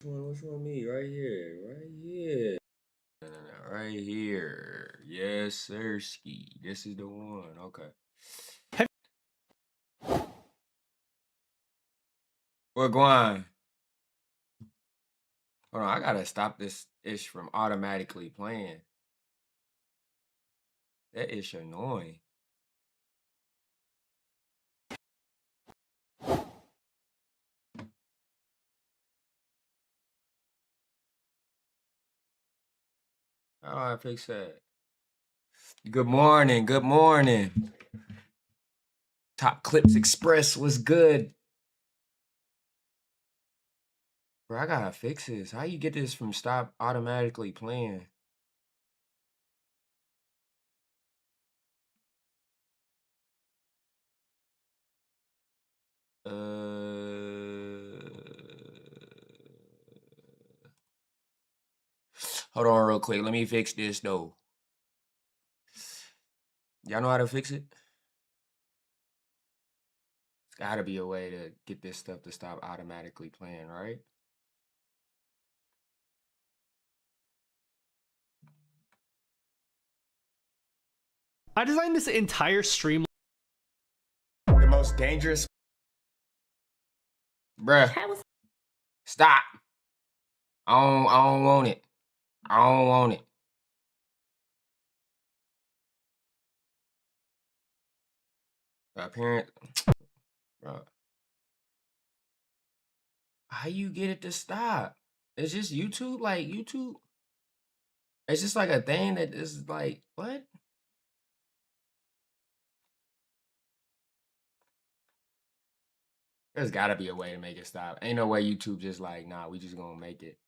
Which one me? Right here. Right here. No. Right here. Yes, sir. Ski. This is the one. Okay. We're going. Hold on. I gotta stop this ish from automatically playing. That ish annoying. How do I fix that? Good morning. Good morning. Top Clips Express was good. Bro, I gotta fix this. How you get this from stop automatically playing? Hold on real quick. Let me fix this though. Y'all know how to fix it? It's gotta be a way to get this stuff to stop automatically playing, right? I designed this entire stream. The most dangerous. Bruh. Stop. I don't want it. I don't want it. Apparent. Bro. How you get it to stop? It's just YouTube? Like YouTube? It's just like a thing that is like, what? There's gotta be a way to make it stop. Ain't no way YouTube just like, nah, we just gonna make it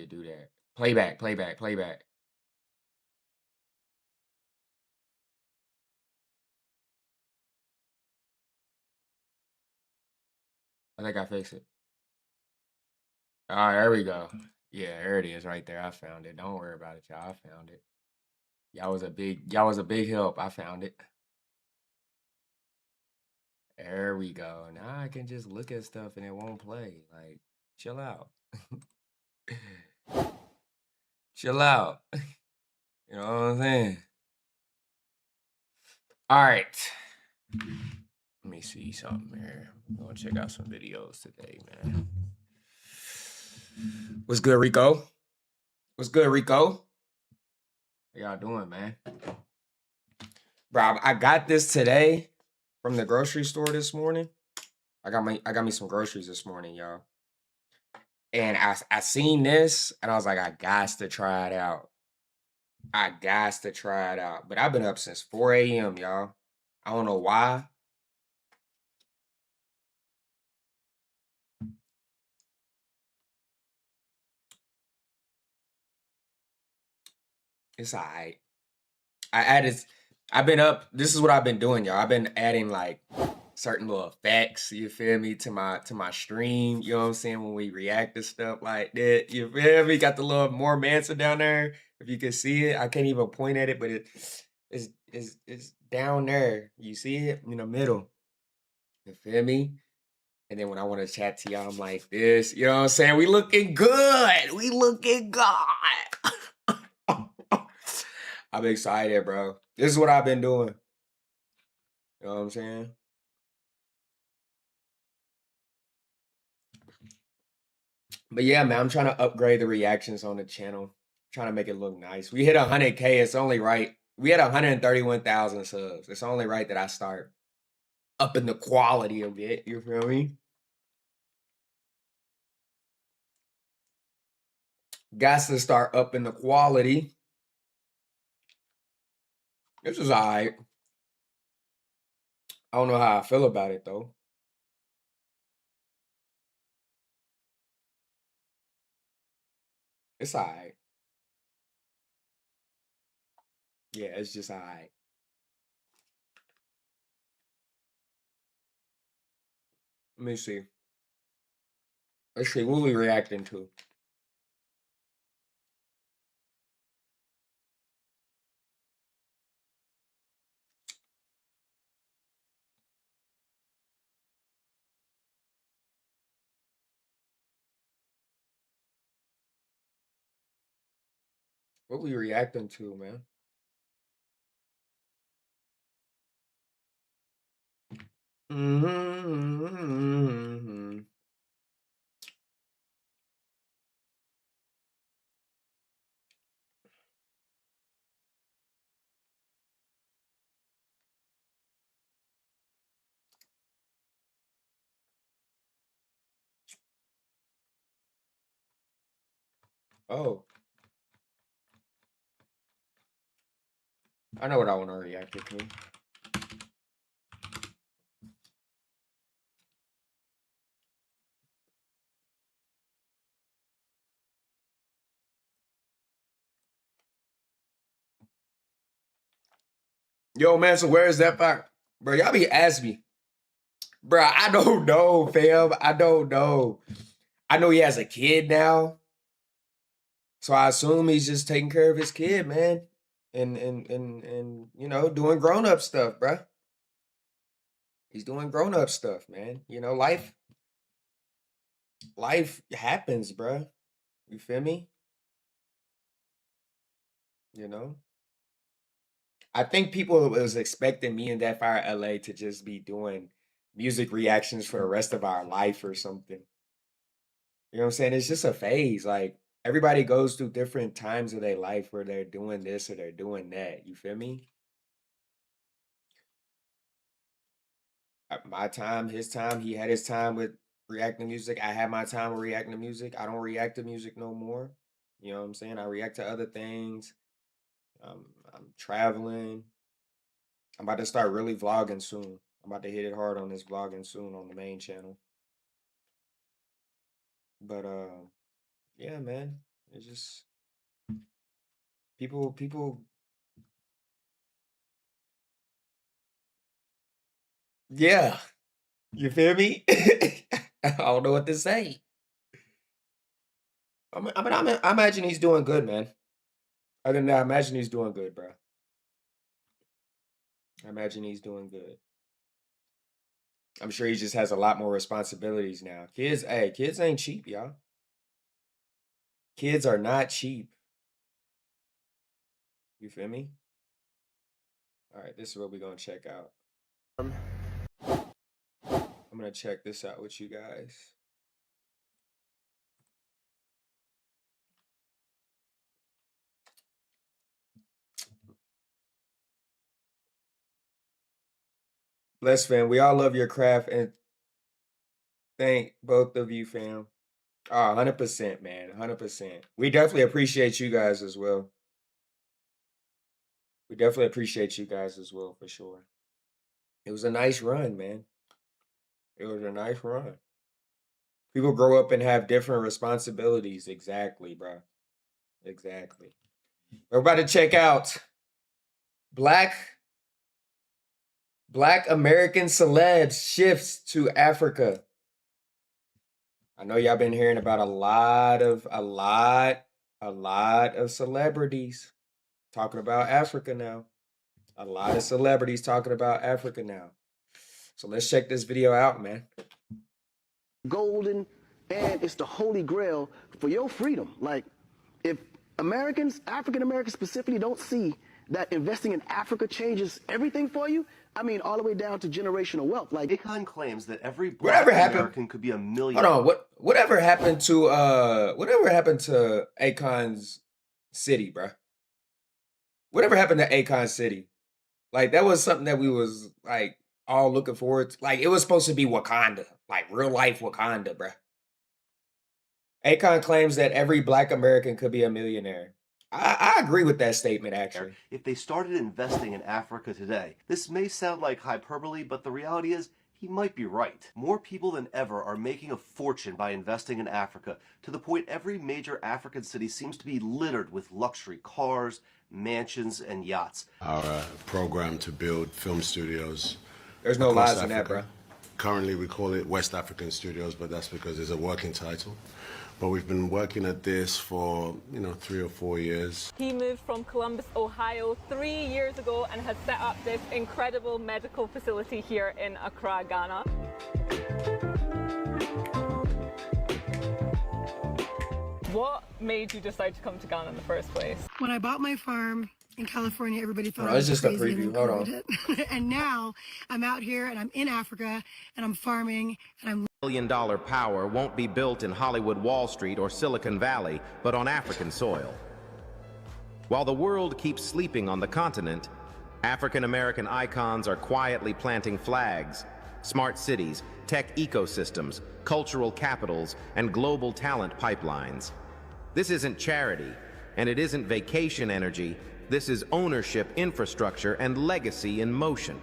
do that. Playback, playback, playback. I think I fixed it. All right, there we go. Yeah, there it is right there. I found it. Don't worry about it, y'all. I found it. Y'all was a big help. I found it. There we go. Now I can just look at stuff and it won't play. Like, chill out. Chill out. You know what I'm saying? All right. Let me see something here. I'm gonna check out some videos today, man. What's good, Rico? What's good, Rico? How y'all doing, man? Bro, I got this today from the grocery store this morning. I got me some groceries this morning, y'all. And I seen this and I was like, I got to try it out. I got to try it out. But I've been up since 4 a.m., y'all. I don't know why. It's all right. I've been up. This is what I've been doing, y'all. I've been adding like certain little effects, you feel me, to my stream, you know what I'm saying, when we react to stuff like that, you feel me? Got the little more Mansa down there. If you can see it, I can't even point at it, but it's down there. You see it in the middle. You feel me? And then when I want to chat to y'all, I'm like this. You know what I'm saying? We looking good. We looking good. I'm excited, bro. This is what I've been doing. You know what I'm saying? But yeah, man, I'm trying to upgrade the reactions on the channel. Trying to make it look nice. We hit 100K. It's only right. We had 131,000 subs. It's only right that I start upping the quality a bit. You feel me? Got to start upping the quality. This is alright. I don't know how I feel about it though. It's alright. Yeah, it's just alright. Let me see. Let's see what we reacting to. What we reacting to, man? Mm-hmm. Oh, I know what I want to react to. Yo, man, so where is that fact? Bro, y'all be asking me. Bro, I don't know, fam. I don't know. I know he has a kid now. So I assume he's just taking care of his kid, man. And doing grown-up stuff, bro. He's doing grown-up stuff, man. Life happens, bro. You feel me? You know? I think people was expecting me and that Fire LA to just be doing music reactions for the rest of our life or something. You know what I'm saying? It's just a phase. Like everybody goes through different times of their life where they're doing this or they're doing that. You feel me? My time, his time, he had his time with reacting to music. I had my time with reacting to music. I don't react to music no more. You know what I'm saying? I react to other things. I'm traveling. I'm about to start really vlogging soon. I'm about to hit it hard on this vlogging soon on the main channel. But yeah, man. It's just people yeah. You feel me? I don't know what to say. I imagine he's doing good, man. Other than that, I imagine he's doing good, bro. I imagine he's doing good. I'm sure he just has a lot more responsibilities now. Kids ain't cheap, y'all. Kids are not cheap. You feel me? All right, this is what we're gonna check out. I'm gonna check this out with you guys. Bless fam, we all love your craft and thank both of you, fam. 100%, man. 100%. We definitely appreciate you guys as well. We definitely appreciate you guys as well, for sure. It was a nice run, man. It was a nice run. People grow up and have different responsibilities. Exactly, bro. Exactly. We're about to check out Black Black American celebs shifts to Africa. I know y'all been hearing about a lot of celebrities talking about Africa now. A lot of celebrities talking about Africa now. So let's check this video out, man. Golden, and it's the holy grail for your freedom. Like, if Americans, African Americans specifically, don't see that investing in Africa changes everything for you, I mean, all the way down to generational wealth. Like, Akon claims that every black American could be a millionaire. Hold on, whatever happened to Akon's city, bro? Whatever happened to Akon City? Like, that was something that we was like all looking forward to. Like, it was supposed to be Wakanda, like real life Wakanda, bro. Akon claims that every black American could be a millionaire. I agree with that statement, actually. If they started investing in Africa today, this may sound like hyperbole, but the reality is he might be right. More people than ever are making a fortune by investing in Africa, to the point every major African city seems to be littered with luxury cars, mansions, and yachts. Our program to build film studios. There's no lies in that, bro. Currently, we call it West African Studios, but that's because it's a working title. But we've been working at this for, 3 or 4 years. He moved from Columbus, Ohio 3 years ago and has set up this incredible medical facility here in Accra, Ghana. What made you decide to come to Ghana in the first place? When I bought my farm in California, everybody thought I was just crazy, a preview. Hold on. And now I'm out here and I'm in Africa and I'm farming and I'm $1 billion power won't be built in Hollywood, Wall Street, or Silicon Valley, but on African soil. While the world keeps sleeping on the continent, African American icons are quietly planting flags, smart cities, tech ecosystems, cultural capitals, and global talent pipelines. This isn't charity, and it isn't vacation energy. This is ownership, infrastructure, and legacy in motion.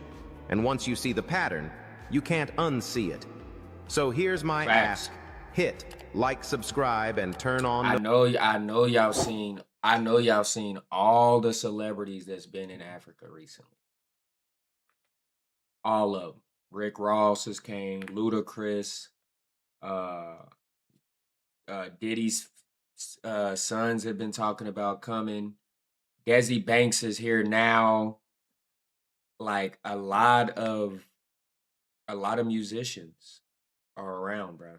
And once you see the pattern, you can't unsee it. So here's my ask: hit like, subscribe, and turn on. I know y'all seen all the celebrities that's been in Africa recently. All of them. Rick Ross has came, Ludacris, Diddy's sons have been talking about coming. Desi Banks is here now. Like, a lot of musicians are around, bro.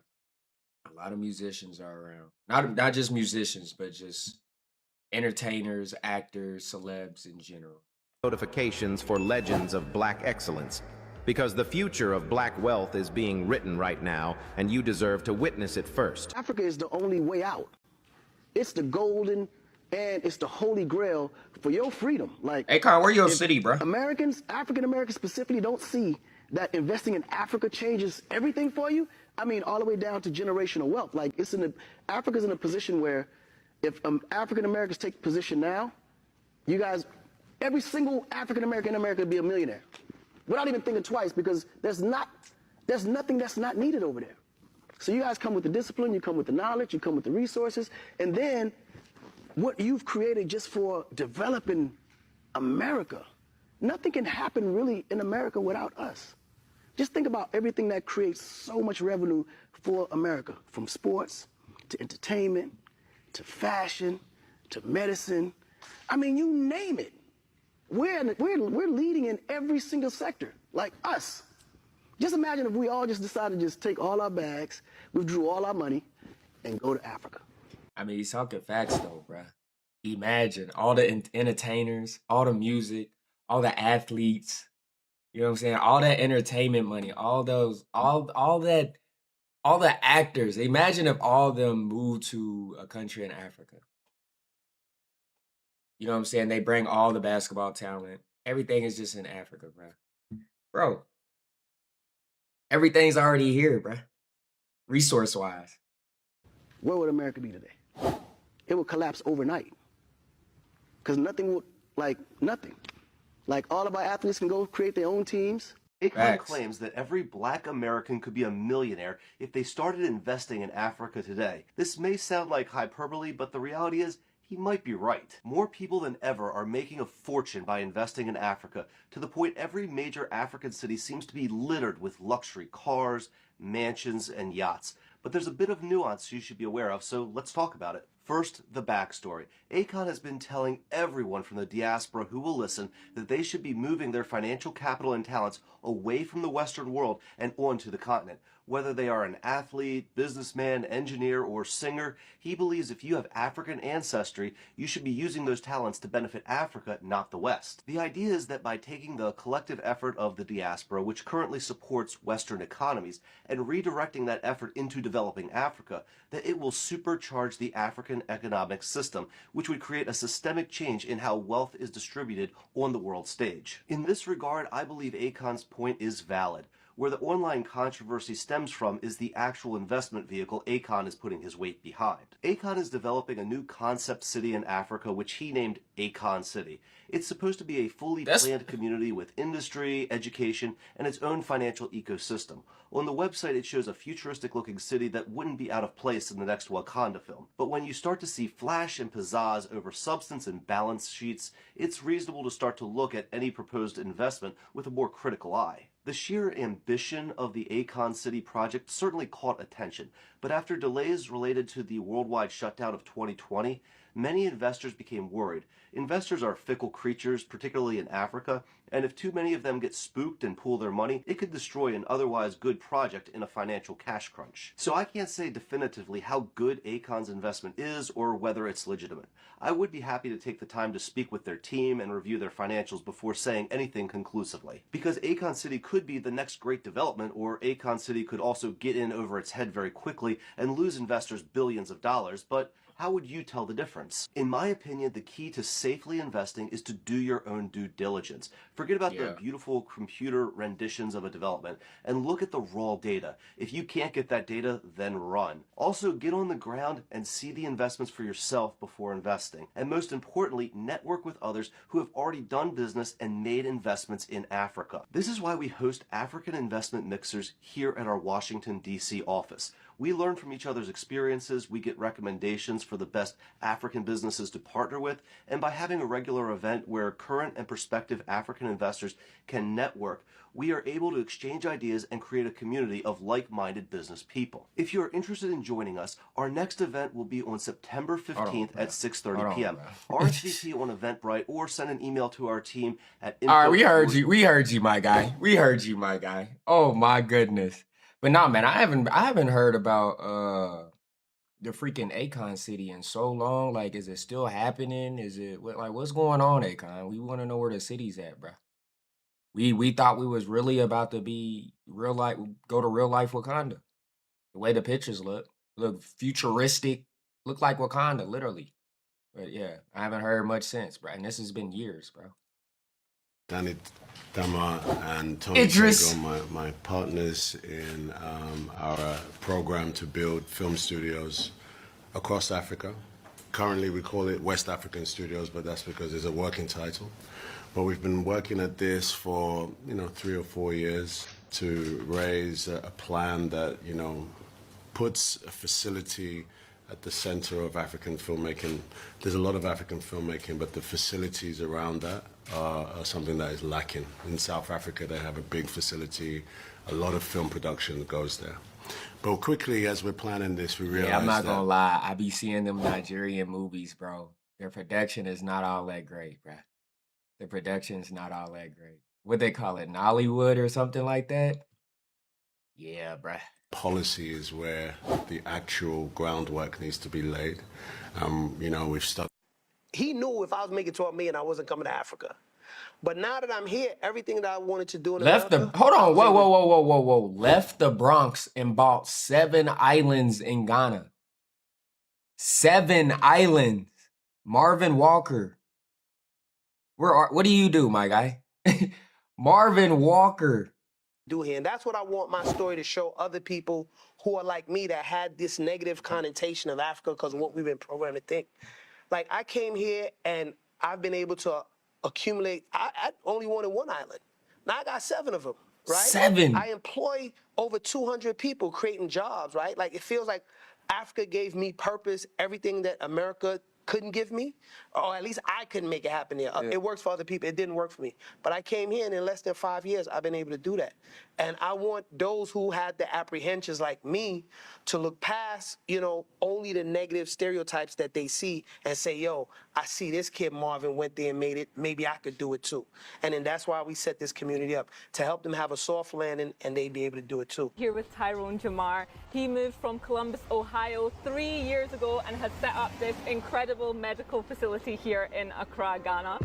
A lot of musicians are around. Not just musicians, but just entertainers, actors, celebs in general. Notifications for legends of black excellence, because the future of black wealth is being written right now, and you deserve to witness it first. Africa is the only way out. It's the golden, and it's the holy grail for your freedom. Like, Akon, where your city, bro? Americans, African Americans specifically, don't see that investing in Africa changes everything for you. I mean, all the way down to generational wealth. Like, Africa's in a position where if African Americans take position now, you guys, every single African American in America would be a millionaire without even thinking twice, because there's nothing that's not needed over there. So you guys come with the discipline, you come with the knowledge, you come with the resources, and then what you've created just for developing America. Nothing can happen really in America without us. Just think about everything that creates so much revenue for America, from sports to entertainment to fashion to medicine. I mean, you name it. We're leading in every single sector, like us. Just imagine if we all just decided to just take all our bags, withdrew all our money, and go to Africa. I mean, he's talking facts though, bro. Imagine all the entertainers, all the music, all the athletes. You know what I'm saying? All that entertainment money, all the actors. Imagine if all of them moved to a country in Africa. You know what I'm saying? They bring all the basketball talent. Everything is just in Africa, bro. Bro, everything's already here, bro. Resource-wise. Where would America be today? It would collapse overnight. Because nothing would, nothing. Like, all of our athletes can go create their own teams. Akon claims that every black American could be a millionaire if they started investing in Africa today. This may sound like hyperbole, but the reality is he might be right. More people than ever are making a fortune by investing in Africa, to the point every major African city seems to be littered with luxury cars, mansions, and yachts. But there's a bit of nuance you should be aware of, so let's talk about it. First, the backstory. Akon has been telling everyone from the diaspora who will listen that they should be moving their financial capital and talents away from the Western world and onto the continent. Whether they are an athlete, businessman, engineer, or singer, he believes if you have African ancestry, you should be using those talents to benefit Africa, not the West. The idea is that by taking the collective effort of the diaspora, which currently supports Western economies, and redirecting that effort into developing Africa, that it will supercharge the African economic system, which would create a systemic change in how wealth is distributed on the world stage. In this regard, I believe Akon's point is valid. Where the online controversy stems from is the actual investment vehicle Akon is putting his weight behind. Akon is developing a new concept city in Africa, which he named Akon City. It's supposed to be a fully planned community with industry, education, and its own financial ecosystem. On the website, it shows a futuristic-looking city that wouldn't be out of place in the next Wakanda film. But when you start to see flash and pizzazz over substance and balance sheets, it's reasonable to start to look at any proposed investment with a more critical eye. The sheer ambition of the Akon City project certainly caught attention, but after delays related to the worldwide shutdown of 2020, many investors became worried. Investors are fickle creatures, particularly in Africa, and if too many of them get spooked and pool their money, it could destroy an otherwise good project in a financial cash crunch. So I can't say definitively how good Akon's investment is or whether it's legitimate. I would be happy to take the time to speak with their team and review their financials before saying anything conclusively. Because Akon City could be the next great development, or Akon City could also get in over its head very quickly and lose investors billions of dollars, but how would you tell the difference? In my opinion, the key to safely investing is to do your own due diligence. Forget about the beautiful computer renditions of a development and look at the raw data. If you can't get that data, then run. Also, get on the ground and see the investments for yourself before investing. And most importantly, network with others who have already done business and made investments in Africa. This is why we host African investment mixers here at our Washington, D.C. office. We learn from each other's experiences, we get recommendations for the best African businesses to partner with, and by having a regular event where current and prospective African investors can network, we are able to exchange ideas and create a community of like-minded business people. If you're interested in joining us, our next event will be on September 15th at 6:30 p.m. RSVP on Eventbrite or send an email to our team at info. All right, we heard you. We heard you, my guy. We heard you, my guy. Oh my goodness. But nah, man, I haven't heard about the freaking Akon City in so long. Like, is it still happening? Is it what's going on, Akon? We want to know where the city's at, bro. We thought we was really about to be real life, go to real life Wakanda. The way the pictures look futuristic, look like Wakanda, literally. But yeah, I haven't heard much since, bro. And this has been years, bro. Danny Dama and Tony Idris, Tego, my partners in our program to build film studios across Africa. Currently, we call it West African Studios, but that's because it's a working title. But we've been working at this for 3 or 4 years to raise a plan that puts a facility at the center of African filmmaking. There's a lot of African filmmaking, but the facilities around that are something that is lacking. In South Africa, they have a big facility. A lot of film production goes there. But quickly, as we're planning this, we realize I'm not gonna lie. I be seeing them Nigerian movies, bro. Their production is not all that great, bro. The production's not all that great. What they call it, Nollywood or something like that? Yeah, bruh. Policy is where the actual groundwork needs to be laid. We've stuck. He knew if I was making $12 million, I wasn't coming to Africa. But now that I'm here, everything that I wanted to do in America, Hold on, whoa. Left the Bronx and bought 7 islands in Ghana. 7 islands. Marvin Walker. What do you do, my guy? Marvin Walker. do here. And that's what I want my story to show other people who are like me that had this negative connotation of Africa because of what we've been programmed to think. Like, I came here and I've been able to accumulate. I only wanted 1 island. Now I got 7 of them, right? 7. I employ over 200 people creating jobs, right? Like, it feels like Africa gave me purpose. Everything that America couldn't give me, or at least I couldn't make it happen there. It works for other people. It didn't work for me. But I came here, and in less than 5 years, I've been able to do that. And I want those who had the apprehensions like me to look past, only the negative stereotypes that they see and say, yo, I see this kid Marvin went there and made it. Maybe I could do it too. And then that's why we set this community up, to help them have a soft landing and they be able to do it too. Here with Tyrone Jamar. He moved from Columbus, Ohio 3 years ago and has set up this incredible medical facility here in Accra, Ghana.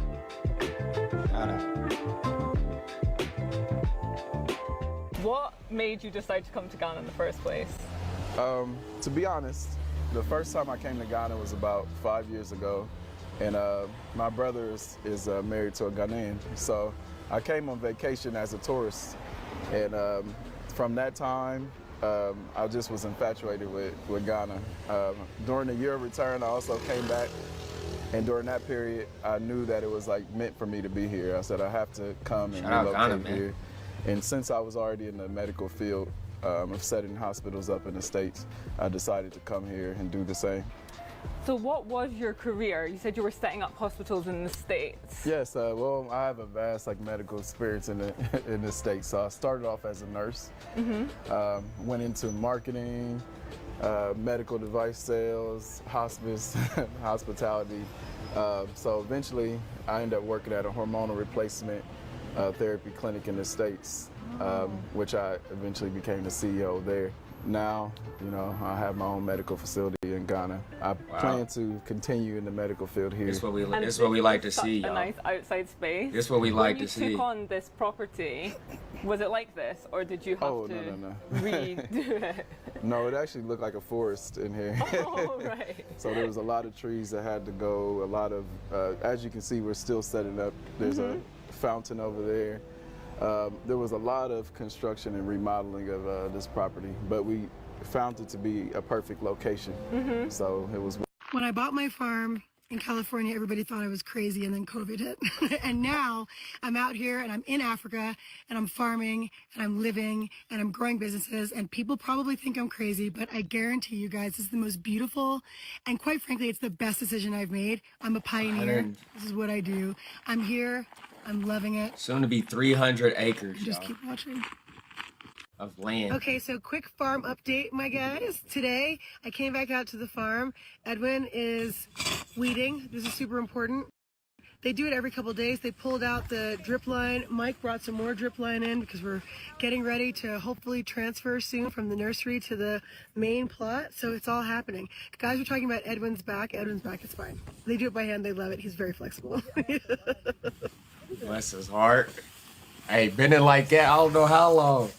What made you decide to come to Ghana in the first place? To be honest, the first time I came to Ghana was about 5 years ago, and my brother is married to a Ghanaian, so I came on vacation as a tourist, and from that time, I just was infatuated with Ghana. During the year of return, I also came back, and during that period, I knew that it was like meant for me to be here. I said I have to come and relocate here. And since I was already in the medical field of setting hospitals up in the States, I decided to come here and do the same. So what was your career? You said you were setting up hospitals in the States. Yes, well, I have a vast medical experience in the States. So I started off as a nurse, went into marketing, medical device sales, hospice, hospitality. So eventually I ended up working at a hormonal replacement therapy clinic in the States, which I eventually became the CEO there. Now, I have my own medical facility in Ghana. I plan to continue in the medical field here. It's what we like to see, y'all. A nice outside space. It's what we like to see. When you took on this property, was it like this, or did you have to redo it? No, it actually looked like a forest in here. Oh, right. So there was a lot of trees that had to go, a lot of, as you can see, we're still setting up. There's a fountain over there. There was a lot of construction and remodeling of this property, but we found it to be a perfect location. So it was. When I bought my farm in California, everybody thought I was crazy, and then COVID hit. And now I'm out here and I'm in Africa and I'm farming and I'm living and I'm growing businesses, and people probably think I'm crazy, but I guarantee you guys, this is the most beautiful, and quite frankly, it's the best decision I've made. I'm a pioneer. This is what I do. I'm here. I'm loving it. Soon to be 300 acres, Just keep watching. Of land. Okay, so quick farm update, my guys. Today, I came back out to the farm. Edwin is weeding. This is super important. They do it every couple of days. They pulled out the drip line. Mike brought some more drip line in because we're getting ready to hopefully transfer soon from the nursery to the main plot. So it's all happening. Guys, we're talking about Edwin's back. Edwin's back is fine. They do it by hand. They love it. He's very flexible. Bless his heart. Hey, been in like that, I don't know how long.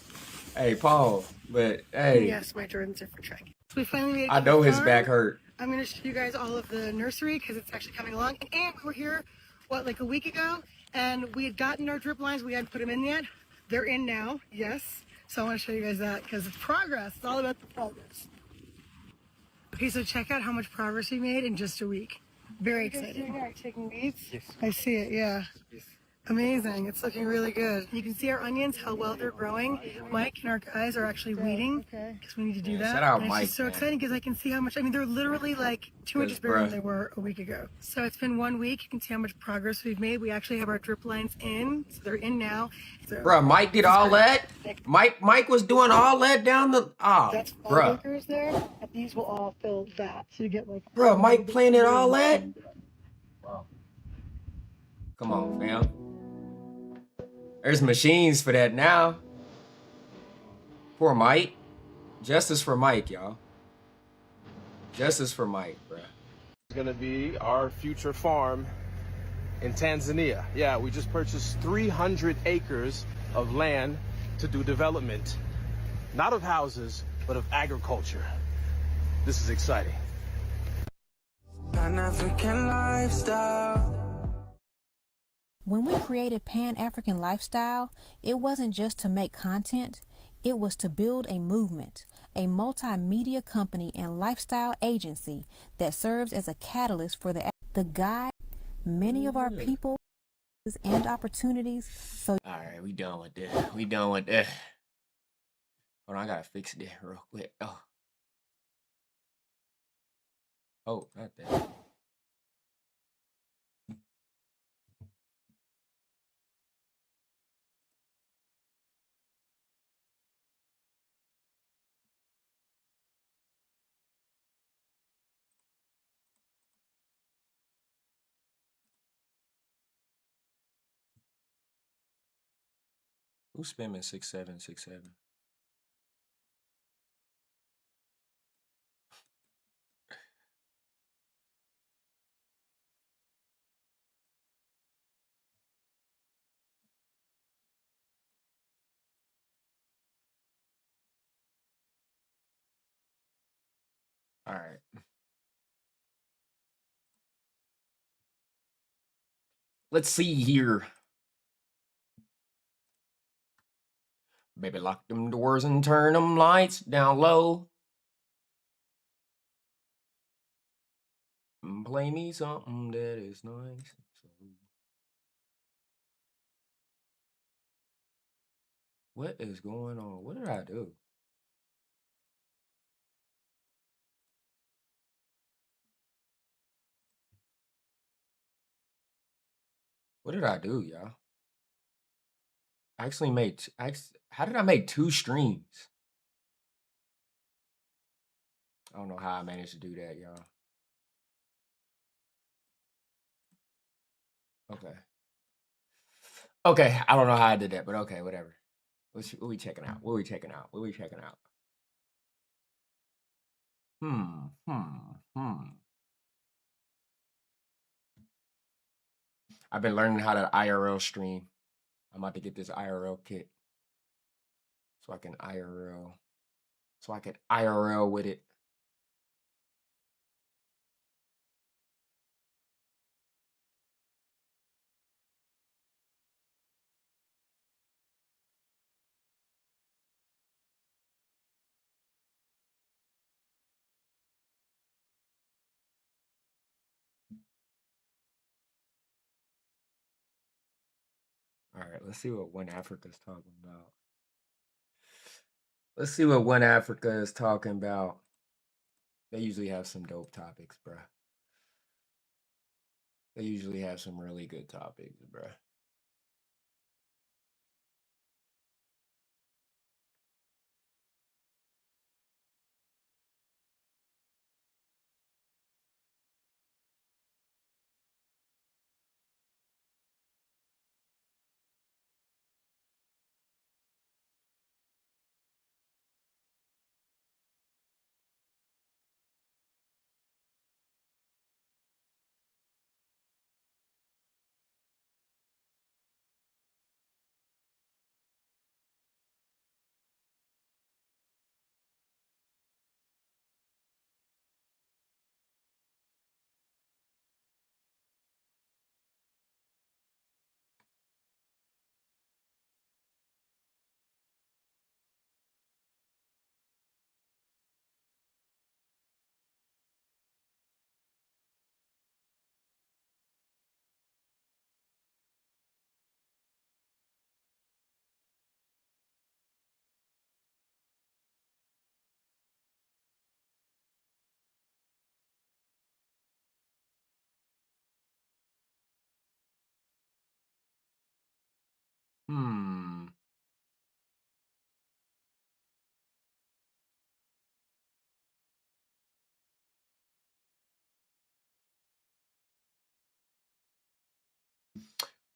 Hey, Paul, but hey. Yes, my Jordans are for trekking. We finally made it. I know his back hurt. I'm going to show you guys all of the nursery because it's actually coming along. And we were here, like a week ago, and we had gotten our drip lines. We hadn't put them in yet. They're in now, yes. So I want to show you guys that because it's progress. It's all about the progress. Okay, so check out how much progress we made in just a week. Very exciting. Taking weeds? Yes. I see it, yeah. Amazing. It's looking really good. You can see our onions, how well they're growing. Mike and our guys are actually weeding because we need to do that. Shout out and Mike. It's just so exciting because I can see how much, they're literally like 2 inches bigger than they were a week ago. So it's been 1 week. You can see how much progress we've made. We actually have our drip lines in. So they're in now. So Bruh, Mike did all that? Mike was doing all that down the... That's 5 acres there. And these will all fill that. So you get like... Bruh, Mike planted all that? Wow. Come on, fam. There's machines for that now. Poor Mike. Justice for Mike, y'all. Justice for Mike, bruh. It's gonna be our future farm in Tanzania. Yeah, we just purchased 300 acres of land to do development. Not of houses, but of agriculture. This is exciting. Pan-African lifestyle. When we created Pan-African Lifestyle, it wasn't just to make content, it was to build a movement, a multimedia company and lifestyle agency that serves as a catalyst for the guide many of our people and opportunities. So all right, we done with this. We done with this. Hold on, I gotta fix this real quick. Oh, not that. Who's spamming 6767? All right. Let's see here. Baby, lock them doors and turn them lights down low. Play me something that is nice. What is going on? What did I do? What did I do, y'all? I actually made. How did I make 2 streams? I don't know how I managed to do that, y'all. Okay. Okay, I don't know how I did that, but okay, whatever. What we checking out? What we checking out? What we checking out? I've been learning how to IRL stream. I'm about to get this IRL kit so I can IRL with it. All right, let's see what One Africa's talking about. Let's see what One Africa is talking about. They usually have some dope topics, bruh. They usually have some really good topics, bruh.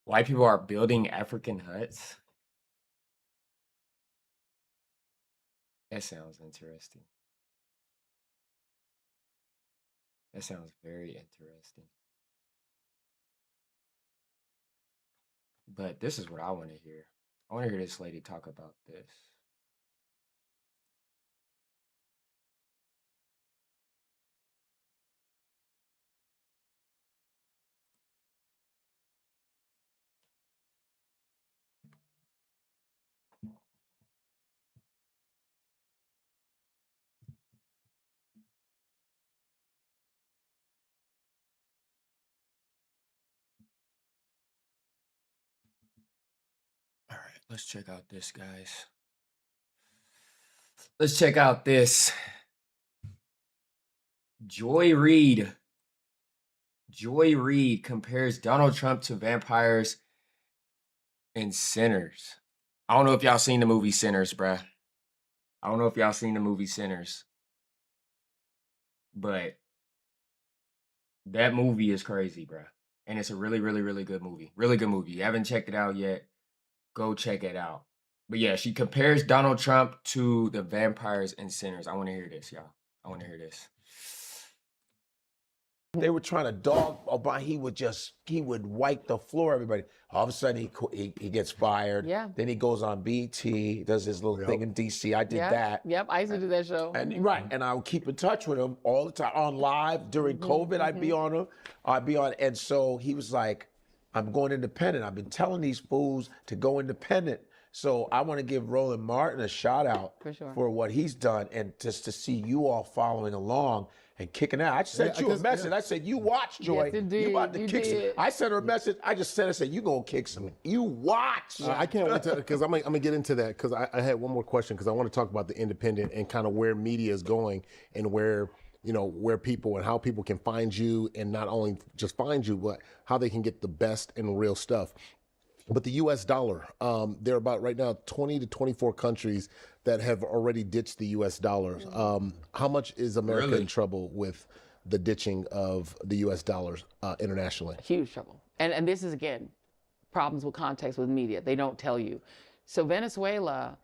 White people are building African huts. That sounds interesting. That sounds very interesting. But this is what I want to hear. I want to hear this lady talk about this. All right, let's check out this, guys. Let's check out this. Joy Reid. Joy Reid compares Donald Trump to vampires and sinners. I don't know if y'all seen the movie Sinners, bruh. I don't know if y'all seen the movie Sinners. But that movie is crazy, bruh. And it's a really, really, really good movie. Really good movie. You haven't checked it out yet, go check it out. But yeah, she compares Donald Trump to the vampires and sinners. I want to hear this, y'all. I want to hear this. They were trying to dog Obama. He would wipe the floor, everybody. All of a sudden, he gets fired. Yeah. Then he goes on BT, does his little thing in DC. I did that. Yep, I used to do that show. And right, and I would keep in touch with him all the time on live during COVID. I'd be on him. And so he was like, "I'm going independent. I've been telling these fools to go independent." So I want to give Roland Martin a shout out for what he's done, and just to see you all following along and kicking out. I just sent you a message. I said, "You watch, Joy. Yes, indeed. You about to kick some." I sent her a message. I just sent her, said, "You gonna kick some. You watch." I can't wait to, because I'm gonna get into that, because I had one more question, because I want to talk about the independent and kind of where media is going, and where people and how people can find you, and not only just find you, but how they can get the best and real stuff. But the U.S. dollar, there are about right now 20 to 24 countries that have already ditched the U.S. dollar. How much is America in trouble with the ditching of the U.S. dollars internationally? Huge trouble. And this is, again, problems with context with media. They don't tell you. So Venezuela,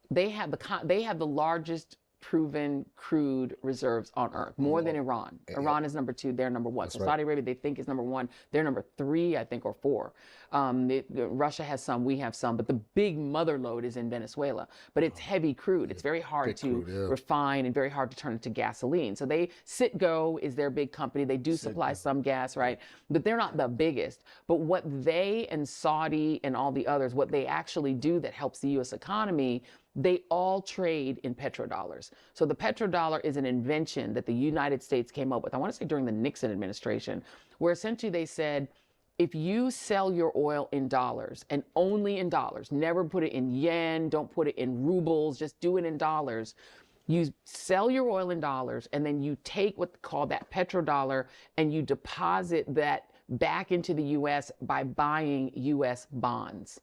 they have the largest proven crude reserves on earth, more than Iran. Iran is number 2, they're number 1. So Saudi Arabia, they think, is number 1. They're number 3, I think, or 4. Russia has some, we have some, but the big mother lode is in Venezuela. But it's heavy crude. It's very hard to refine and very hard to turn into gasoline. So Citgo is their big company. They do supply some gas, right? But they're not the biggest. But what they and Saudi and all the others, what they actually do that helps the U.S. economy, they all trade in petrodollars. So the petrodollar is an invention that the United States came up with, I want to say during the Nixon administration, where essentially they said, if you sell your oil in dollars, and only in dollars, never put it in yen, don't put it in rubles, just do it in dollars. You sell your oil in dollars, and then you take what's called that petrodollar, and you deposit that back into the U.S. by buying U.S. bonds.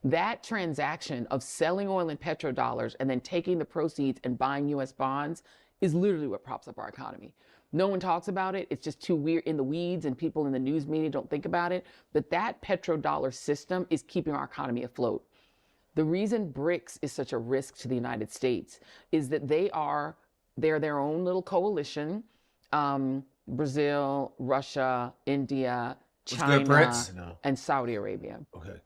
That transaction of selling oil in petrodollars and then taking the proceeds and buying U.S. bonds is literally what props up our economy. No one talks about it. It's just too weird in the weeds, and people in the news media don't think about it. But that petrodollar system is keeping our economy afloat. The reason BRICS is such a risk to the United States is that they're their own little coalition. Brazil, Russia, India, China, and Saudi Arabia. Okay.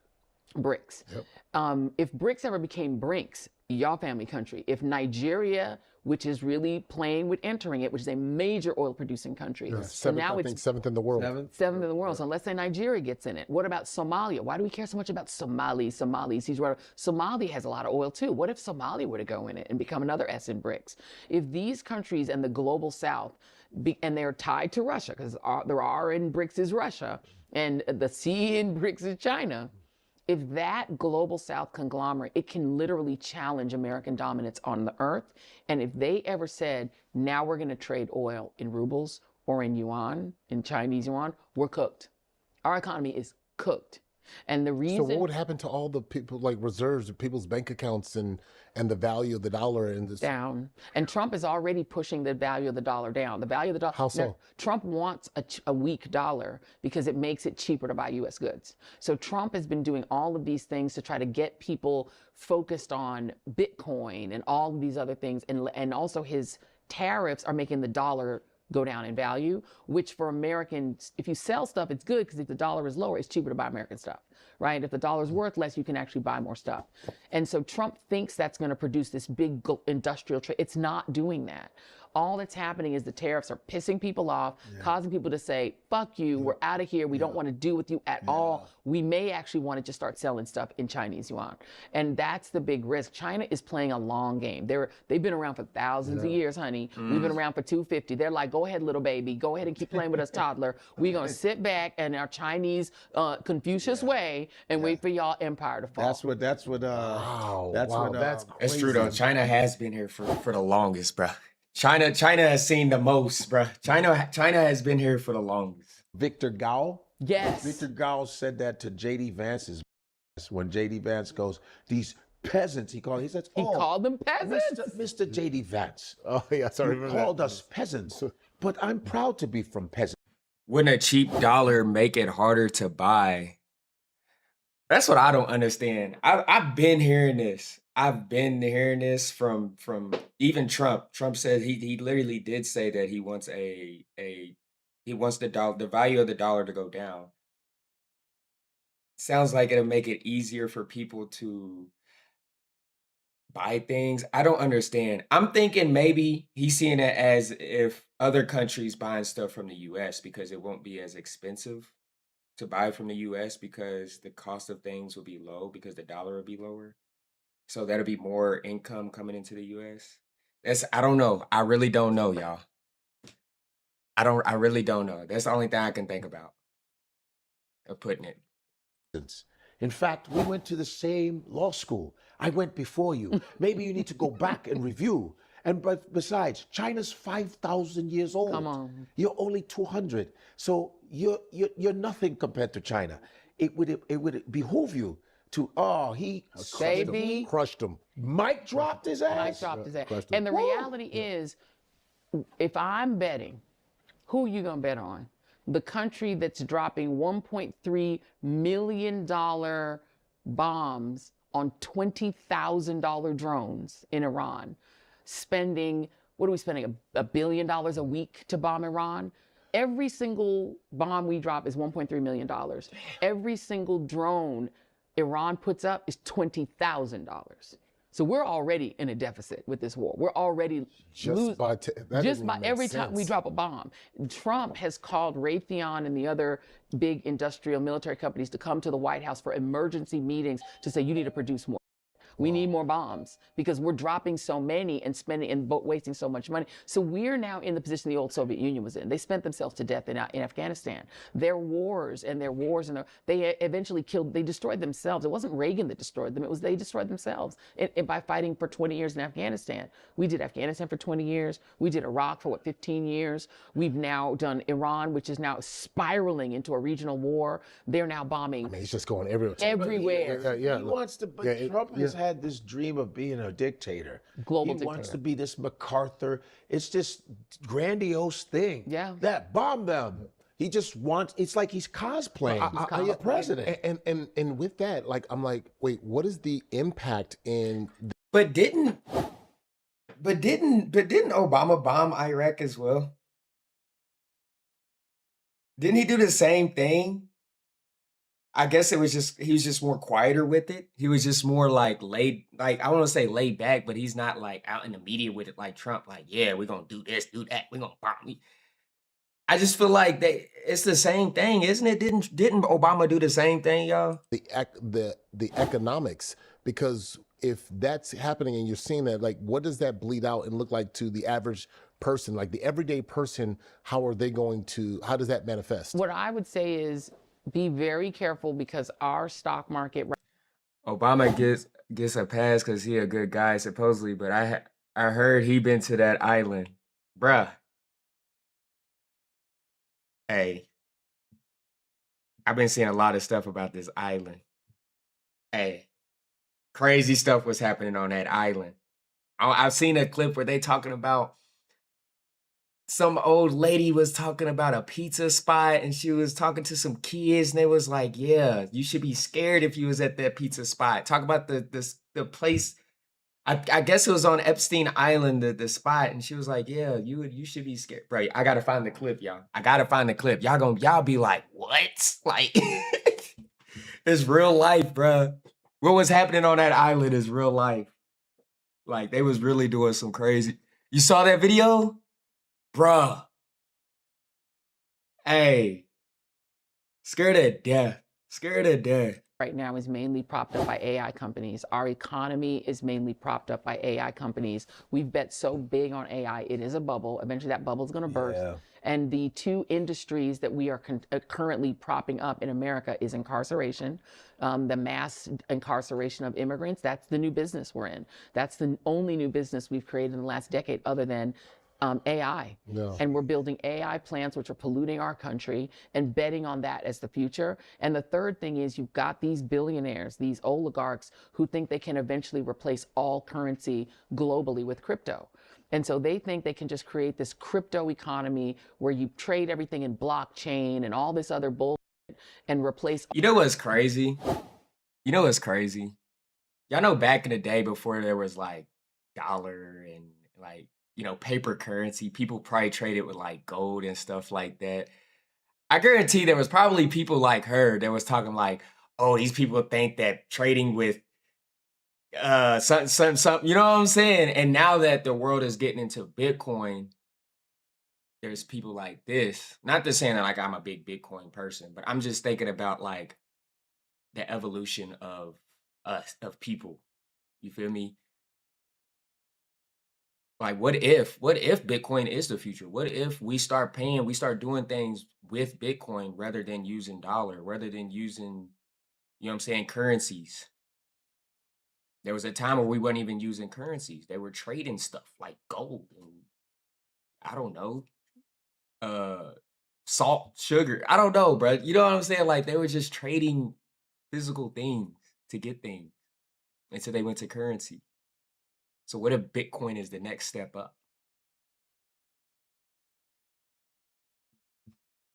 BRICS. Yep. If BRICS ever became BRICS, y'all family country, if Nigeria, which is really playing with entering it, which is a major oil producing country. Yeah, so now I think seventh in the world. Seventh in the world. So let's say Nigeria gets in it. What about Somalia? Why do we care so much about Somalis? Somalia has a lot of oil too. What if Somalia were to go in it and become another S in BRICS? If these countries and the global south, and they're tied to Russia, because the R in BRICS is Russia, and the C in BRICS is China. If that global south conglomerate, it can literally challenge American dominance on the earth. And if they ever said, now we're going to trade oil in rubles or in yuan, in Chinese yuan, we're cooked. Our economy is cooked. And the reason— So what would happen to all the people, like reserves, people's bank accounts, and the value of the dollar? And this— Down. And Trump is already pushing the value of the dollar down. The value of the dollar— How so? Trump wants a weak dollar because it makes it cheaper to buy U.S. goods. So Trump has been doing all of these things to try to get people focused on Bitcoin and all of these other things. And also his tariffs are making the dollar go down in value, which for Americans, if you sell stuff, it's good, because if the dollar is lower, it's cheaper to buy American stuff, right? If the dollar is worth less, you can actually buy more stuff. And so Trump thinks that's going to produce this big industrial trade. It's not doing that. All that's happening is the tariffs are pissing people off, causing people to say, fuck you, we're out of here, we don't want to deal with you at all. We may actually want to just start selling stuff in Chinese yuan. And that's the big risk. China is playing a long game. They've been around for thousands of years, honey. We've been around for 250. They're like, go ahead, little baby, go ahead and keep playing with us, toddler. We're going to sit back in our Chinese Confucius way and wait for y'all empire to fall. That's crazy. It's true though. China has been here for the longest, bro. China has seen the most, bro. China has been here for the longest. Victor Gao? Yes. Victor Gao said that to J.D. Vance's when J.D. Vance goes, these peasants, he says, he called them peasants. Mr. J.D. Vance. Oh, yeah, sorry. You called us peasants, but I'm proud to be from peasants. Wouldn't a cheap dollar make it harder to buy That's what I don't understand. I've been hearing this. I've been hearing this from even Trump. Trump said he literally did say that he wants he wants the value of the dollar to go down. Sounds like it'll make it easier for people to buy things. I don't understand. I'm thinking maybe he's seeing it as if other countries buying stuff from the US because it won't be as expensive to buy from the US because the cost of things will be low because the dollar will be lower. So that'll be more income coming into the US. I don't know. I really don't know, y'all. I really don't know. That's the only thing I can think about of putting it. In fact, we went to the same law school. I went before you. Maybe you need to go back and review. But besides, China's 5,000 years old. Come on. You're only 200. So you're nothing compared to China. It would behoove you to, he crushed him. Mike dropped his ass. Mike dropped his ass. And the reality is, if I'm betting, who you gonna bet on? The country that's dropping $1.3 million bombs on $20,000 drones in Iran, spending, what are we spending, $1 billion a week to bomb Iran? Every single bomb we drop is $1.3 million. Every single drone Iran puts up is $20,000. So we're already in a deficit with this war. We're already just by every time we drop a bomb. Trump has called Raytheon and the other big industrial military companies to come to the White House for emergency meetings to say, you need to produce more. We need more bombs because we're dropping so many and spending and wasting so much money. So we're now in the position the old Soviet Union was in. They spent themselves to death in Afghanistan. Their wars, they eventually they destroyed themselves. It wasn't Reagan that destroyed them. It was they destroyed themselves by fighting for 20 years in Afghanistan. We did Afghanistan for 20 years. We did Iraq for 15 years. We've now done Iran, which is now spiraling into a regional war. They're now bombing. I mean, it's just going everywhere. Everywhere. He wants to, but Trump has had this dream of being a dictator. Global dictator. He wants to be this MacArthur. It's this grandiose thing. Yeah. That bomb them. He just wants, it's like he's cosplaying. He's president. And with that, like, I'm like, wait, what is the impact in... But didn't Obama bomb Iraq as well? Didn't he do the same thing? I guess he was just more quieter with it. He was just more like I don't want to say laid back, but he's not like out in the media with it like Trump, like, yeah, we're gonna do this, do that, we're gonna bomb me. I just feel like it's the same thing, isn't it? Didn't Obama do the same thing, y'all? The economics, because if that's happening and you're seeing that, like, what does that bleed out and look like to the average person, like the everyday person? How does that manifest? What I would say is be very careful because our stock market. Obama gets a pass because he a good guy supposedly, but I heard he been to that island, bruh. Hey, I've been seeing a lot of stuff about this island. Hey, crazy stuff was happening on that island. I've seen a clip where they talking about some old lady was talking about a pizza spot and she was talking to some kids and they was like, yeah, you should be scared if you was at that pizza spot. Talk about the place. I guess it was on Epstein Island, the spot. And she was like, yeah, you should be scared. Bro, I got to find the clip, y'all. I got to find the clip. Y'all be like, what? Like, it's real life, bro. What was happening on that island is real life. Like, they was really doing some crazy. You saw that video? Bruh. Hey. Scared to death. Scared to death. Right now is mainly propped up by AI companies. Our economy is mainly propped up by AI companies. We've bet so big on AI. It is a bubble. Eventually that bubble is going to burst. Yeah. And the two industries that we are currently propping up in America is incarceration, the mass incarceration of immigrants. That's the new business we're in. That's the only new business we've created in the last decade other than AI. Yeah. And we're building AI plants which are polluting our country and betting on that as the future. And the third thing is you've got these billionaires, these oligarchs who think they can eventually replace all currency globally with crypto. And so they think they can just create this crypto economy where you trade everything in blockchain and all this other bullshit and replace. You know what's crazy? You know what's crazy? Y'all know back in the day before there was like dollar and like, paper currency, people probably traded with like gold and stuff like that. I guarantee there was probably people like her that was talking like, oh, these people think that trading with something, you know what I'm saying? And now that the world is getting into Bitcoin, there's people like this. Not to saying that like I'm a big Bitcoin person, but I'm just thinking about like the evolution of us, of people. You feel me? Like what if Bitcoin is the future? What if we start doing things with Bitcoin rather than using dollar, rather than using, what I'm saying, currencies? There was a time where we weren't even using currencies. They were trading stuff like gold and I don't know, uh salt, sugar. I don't know, bro. You know what I'm saying? Like they were just trading physical things to get things until they went to currency. So what if Bitcoin is the next step up?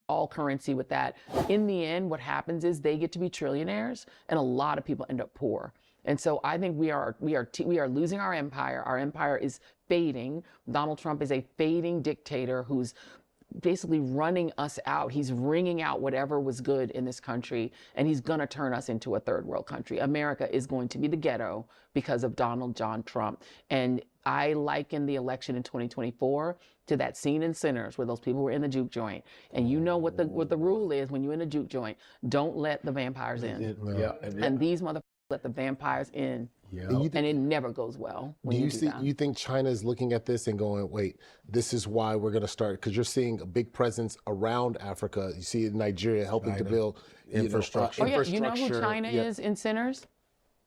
All currency with that. In the end, what happens is they get to be trillionaires, and a lot of people end up poor. And so I think we are losing our empire. Our empire is fading. Donald Trump is a fading dictator who's basically running us out. He's wringing out whatever was good in this country, and he's going to turn us into a third world country. America is going to be the ghetto because of Donald John Trump. And I liken the election in 2024 to that scene in Sinners where those people were in the juke joint. And you know what the rule is when you're in a juke joint: don't let the vampires in. Yeah. And these motherfuckers let the vampires in. Yeah. And it never goes well when Do you do see? that. You think China is looking at this and going, "Wait, this is why we're going to start"? Because you're seeing a big presence around Africa. You see Nigeria helping to build Infrastructure. Oh yeah, you know who China is in Sinners?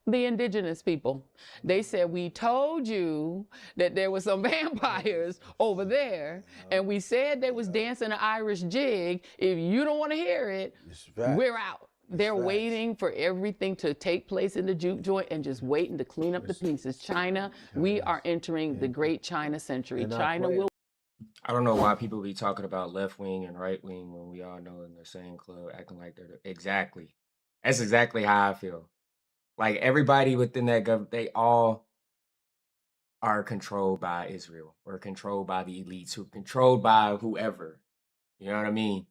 The indigenous people. They said, we told you that there were some vampires over there, and we said they was dancing an Irish jig. If you don't want to hear it, we're out. They're waiting for everything to take place in the juke joint and just waiting to clean up the pieces. China, we are entering the great China century. China will. I don't know why people be talking about left wing and right wing when we all know in the same club, acting like exactly. That's exactly how I feel. Like everybody within that government, they all are controlled by Israel or controlled by the elites who are controlled by whoever. You know what I mean?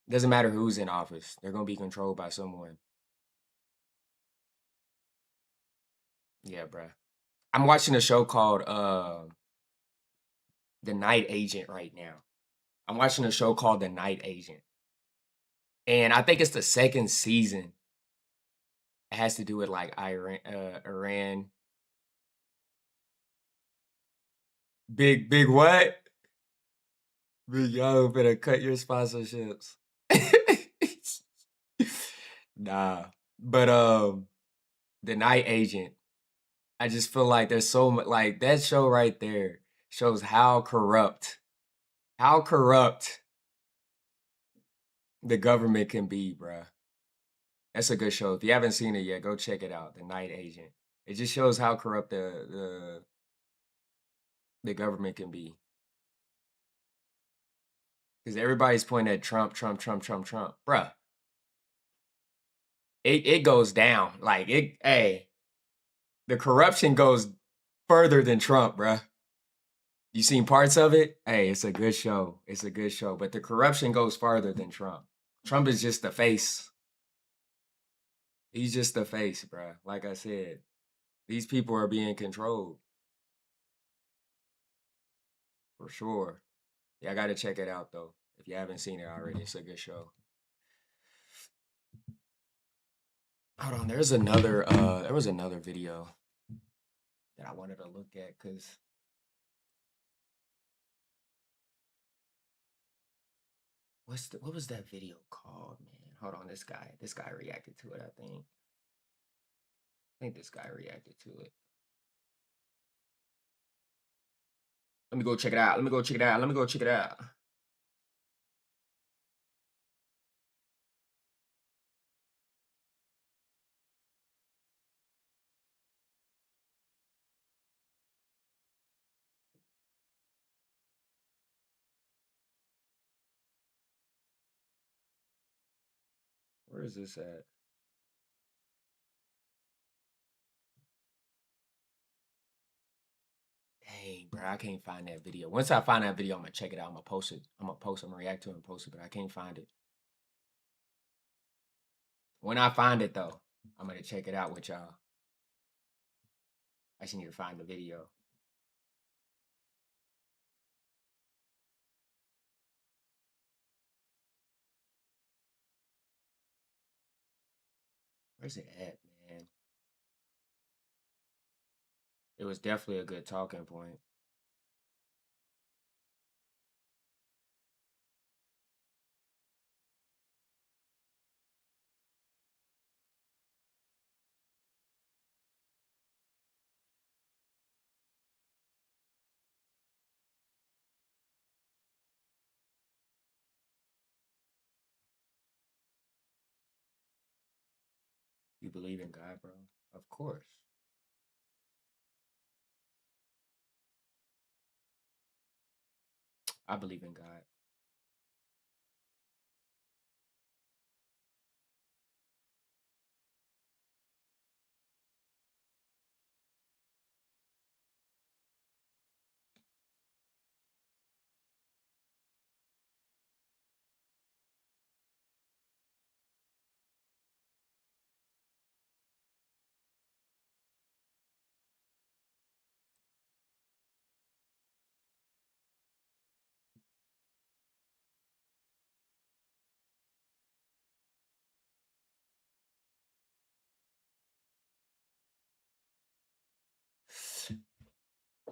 Doesn't matter who's in office, they're gonna be controlled by someone. Yeah, bruh. I'm watching a show called The Night Agent right now. I'm watching a show called The Night Agent. And I think it's the second season. It has to do with like Iran. Big what? Big yo, better cut your sponsorships. Nah. But The Night Agent. I just feel like there's so much like that show right there shows how corrupt the government can be, bruh. That's a good show. If you haven't seen it yet, go check it out. The Night Agent. It just shows how corrupt the government can be. Because everybody's pointing at Trump, bruh. It goes down. Like the corruption goes further than Trump, bruh. You seen parts of it? Hey, it's a good show. It's a good show. But the corruption goes farther than Trump. Trump is just the face. He's just the face, bruh. Like I said, these people are being controlled. For sure. Yeah, I gotta check it out though. If you haven't seen it already, it's a good show. Hold on, there was another video that I wanted to look at because what was that video called, man? Hold on, this guy reacted to it, I think this guy reacted to it. Let me go check it out. Where is this at? bro, I can't find that video. Once I find that video, I'm gonna check it out. I'm gonna post it. I'm gonna react to it and post it, but I can't find it. When I find it though, I'm gonna check it out with y'all. I just need to find the video. Where's it at, man? It was definitely a good talking point. You believe in God, bro? Of course. I believe in God.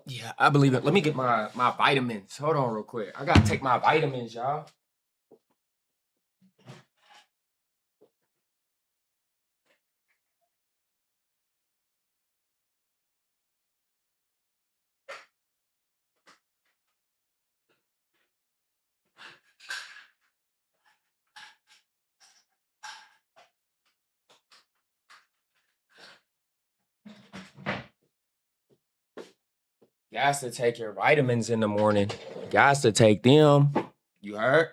Yeah, I believe it. Let me get my vitamins. Hold on real quick. I gotta take my vitamins, y'all. Guys to take your vitamins in the morning. Guys to take them. You heard?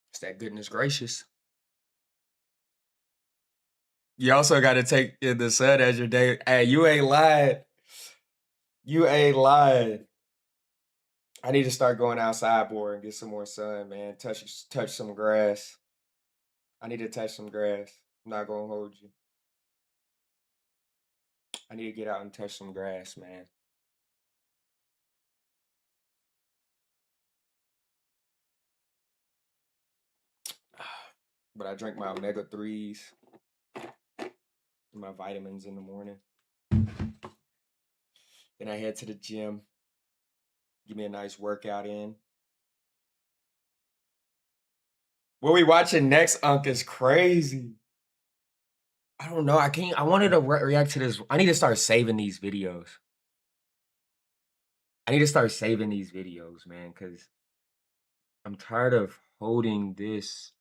It's that goodness gracious. You also got to take the sun as your day. Hey, you ain't lying. You ain't lying. I need to start going outside more and get some more sun, man. Touch some grass. I need to touch some grass. I'm not gonna hold you. I need to get out and touch some grass, man. But I drink my omega 3s, my vitamins in the morning. Then I head to the gym. Give me a nice workout in. What we watching next, Unc, is crazy. I don't know. I can't. I wanted to react to this. I need to start saving these videos. I need to start saving these videos, man, because I'm tired of holding this.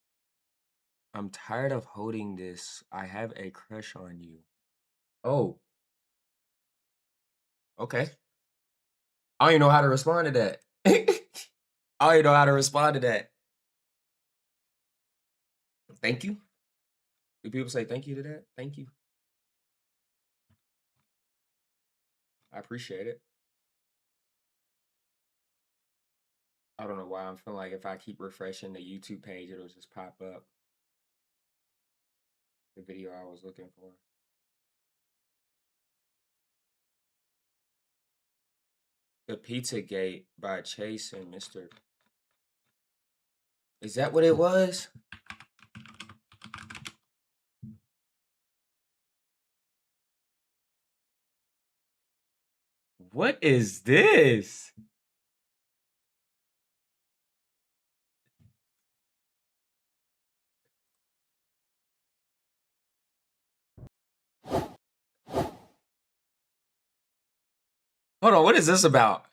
I'm tired of holding this. I have a crush on you. Oh, okay. I don't even know how to respond to that. I don't even know how to respond to that. Thank you. Do people say thank you to that? Thank you. I appreciate it. I don't know why I'm feeling like if I keep refreshing the YouTube page, it'll just pop up. The video I was looking for. The Pizzagate by Chase and Mr. Is that what it was? What is this? Hold on, what is this about?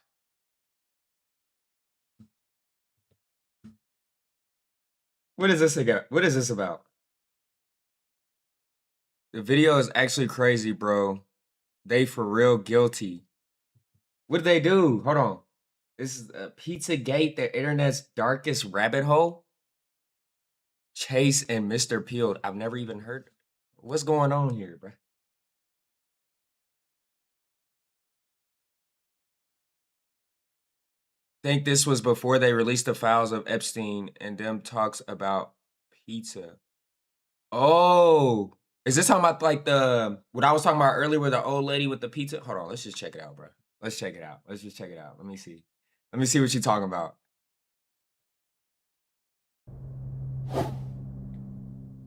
What is this again? What is this about? The video is actually crazy, bro. They for real guilty. What did they do? Hold on. This is Pizzagate, the internet's darkest rabbit hole. Chase and Mr. Peeled. I've never even heard. What's going on here, bro? Think this was before they released the files of Epstein and them talks about pizza. Oh, is this talking about like what I was talking about earlier with the old lady with the pizza? Hold on, let's just check it out, bro. Let's check it out. Let's just check it out. Let me see. Let me see what you're talking about.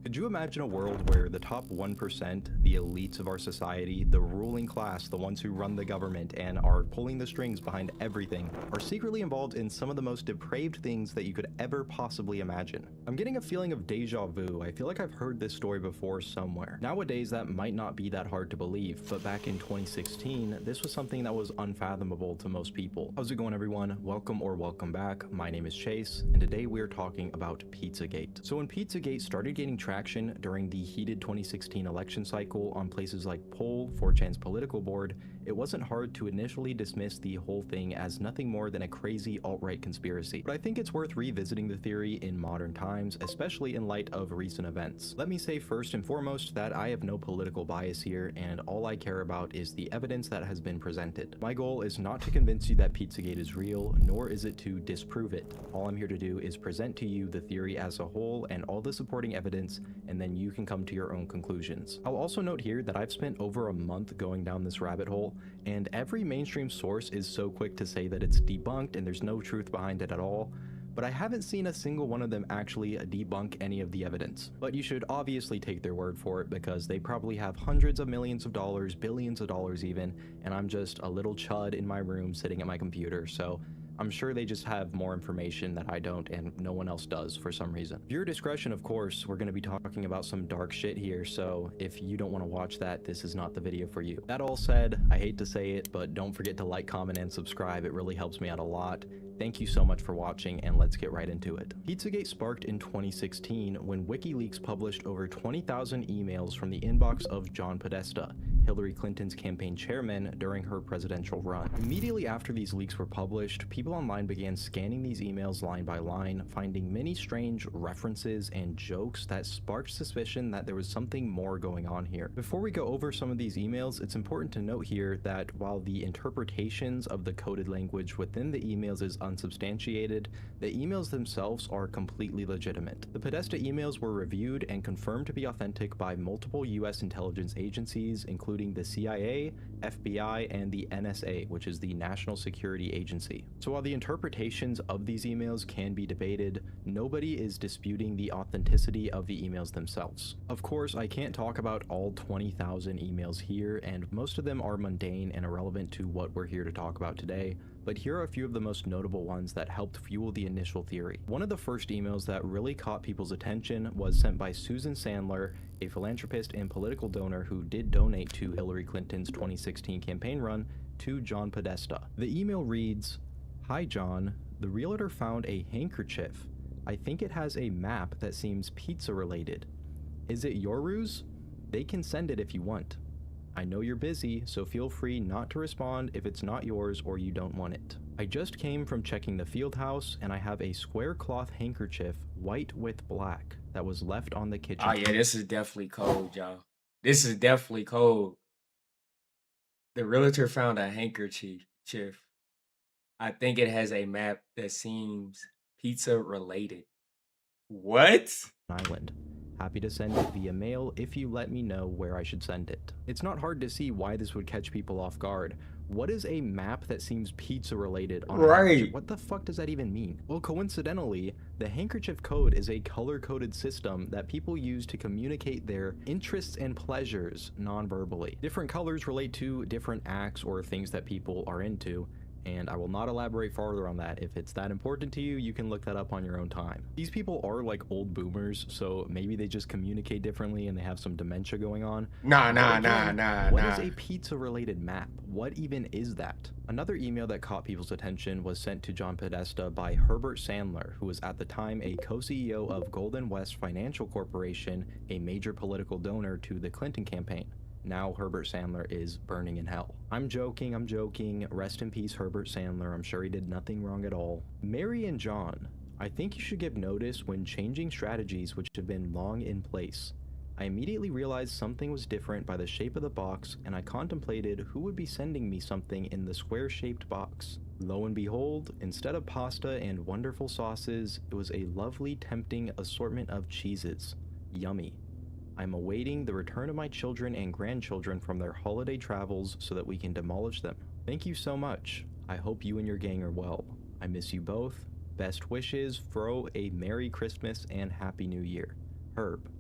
Could you imagine a world where the top 1%, the elites of our society, the ruling class, the ones who run the government and are pulling the strings behind everything, are secretly involved in some of the most depraved things that you could ever possibly imagine? I'm getting a feeling of deja vu. I feel like I've heard this story before somewhere. Nowadays, that might not be that hard to believe, but back in 2016, this was something that was unfathomable to most people. How's it going, everyone? Welcome or welcome back. My name is Chase, and today we're talking about Pizzagate. So when Pizzagate started gaining traction during the heated 2016 election cycle on places like Poll, 4chan's political board, it wasn't hard to initially dismiss the whole thing as nothing more than a crazy alt-right conspiracy. But I think it's worth revisiting the theory in modern times, especially in light of recent events. Let me say first and foremost that I have no political bias here, and all I care about is the evidence that has been presented. My goal is not to convince you that Pizzagate is real, nor is it to disprove it. All I'm here to do is present to you the theory as a whole and all the supporting evidence, and then you can come to your own conclusions. I'll also note here that I've spent over a month going down this rabbit hole, and every mainstream source is so quick to say that it's debunked and there's no truth behind it at all, but I haven't seen a single one of them actually debunk any of the evidence. But you should obviously take their word for it because they probably have hundreds of millions of dollars, billions of dollars even, and I'm just a little chud in my room sitting at my computer, so I'm sure they just have more information that I don't and no one else does for some reason. Viewer discretion, of course. We're going to be talking about some dark shit here, so if you don't want to watch that, this is not the video for you. That all said, I hate to say it, but don't forget to like, comment, and subscribe. It really helps me out a lot. Thank you so much for watching, and let's get right into it. Pizzagate sparked in 2016 when WikiLeaks published over 20,000 emails from the inbox of John Podesta, Hillary Clinton's campaign chairman during her presidential run. Immediately after these leaks were published, people online began scanning these emails line by line, finding many strange references and jokes that sparked suspicion that there was something more going on here. Before we go over some of these emails, it's important to note here that while the interpretations of the coded language within the emails is unsubstantiated, the emails themselves are completely legitimate. The Podesta emails were reviewed and confirmed to be authentic by multiple US intelligence agencies, including the CIA, FBI, and the NSA, which is the National Security Agency. So while the interpretations of these emails can be debated, nobody is disputing the authenticity of the emails themselves. Of course, I can't talk about all 20,000 emails here, and most of them are mundane and irrelevant to what we're here to talk about today, but here are a few of the most notable ones that helped fuel the initial theory. One of the first emails that really caught people's attention was sent by Susan Sandler, a philanthropist and political donor who did donate to Hillary Clinton's 2016 campaign run, to John Podesta. The email reads, "Hi John, the realtor found a handkerchief. I think it has a map that seems pizza related. Is it your ruse? They can send it if you want. I know you're busy, so feel free not to respond if it's not yours or you don't want it. I just came from checking the field house and I have a square cloth handkerchief, white with black, that was left on the kitchen." Oh yeah, this is definitely cold, y'all. This is definitely cold. The realtor found a handkerchief. I think it has a map that seems pizza related. What? Island. Happy to send it via mail if you let me know where I should send it. It's not hard to see why this would catch people off guard. What is a map that seems pizza related on a handkerchief? What the fuck does that even mean? Well, coincidentally, the handkerchief code is a color-coded system that people use to communicate their interests and pleasures non-verbally. Different colors relate to different acts or things that people are into, and I will not elaborate farther on that. If it's that important to you, you can look that up on your own time. These people are like old boomers, so maybe they just communicate differently and they have some dementia going on. Nah. What is a pizza-related map? What even is that? Another email that caught people's attention was sent to John Podesta by Herbert Sandler, who was at the time a co-CEO of Golden West Financial Corporation, a major political donor to the Clinton campaign. Now Herbert Sandler is burning in hell. I'm joking. Rest in peace, Herbert Sandler. I'm sure he did nothing wrong at all. Mary and John, I think you should give notice when changing strategies which have been long in place. I immediately realized something was different by the shape of the box, and I contemplated who would be sending me something in the square-shaped box. Lo and behold, instead of pasta and wonderful sauces, it was a lovely, tempting assortment of cheeses. Yummy. I'm awaiting the return of my children and grandchildren from their holiday travels so that we can demolish them. Thank you so much. I hope you and your gang are well. I miss you both. Best wishes. Throw a Merry Christmas and Happy New Year. Herb.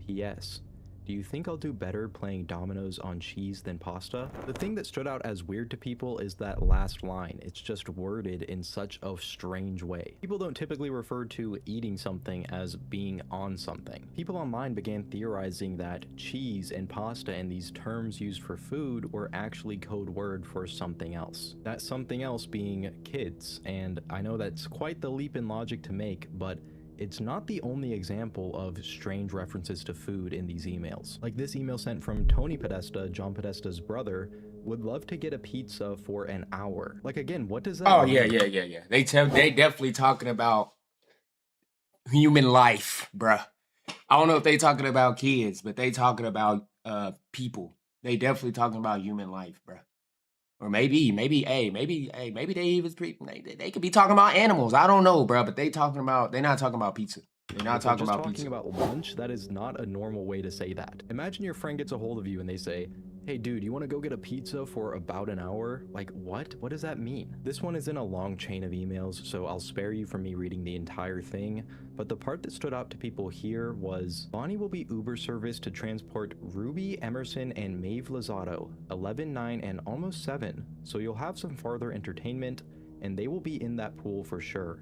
P.S. Do you think I'll do better playing dominoes on cheese than pasta? The thing that stood out as weird to people is that last line. It's just worded in such a strange way. People don't typically refer to eating something as being on something. People online began theorizing that cheese and pasta and these terms used for food were actually code word for something else. That something else being kids. And I know that's quite the leap in logic to make, but it's not the only example of strange references to food in these emails. Like this email sent from Tony Podesta, John Podesta's brother, would love to get a pizza for an hour. Like again, what does that mean? Yeah. They definitely talking about human life, bruh. I don't know if they talking about kids, but they talking about people. They definitely talking about human life, bruh. Or maybe they even they could be talking about animals. I don't know, bro. But they're not talking about pizza. They're not talking about pizza. About lunch, that is not a normal way to say that. Imagine your friend gets a hold of you and they say, hey dude, you want to go get a pizza for about an hour? Like what? What does that mean? This one is in a long chain of emails, so I'll spare you from me reading the entire thing, but the part that stood out to people here was Bonnie will be Uber service to transport Ruby, Emerson, and Maeve Lozado, 11, 9, and almost 7, so you'll have some farther entertainment, and they will be in that pool for sure.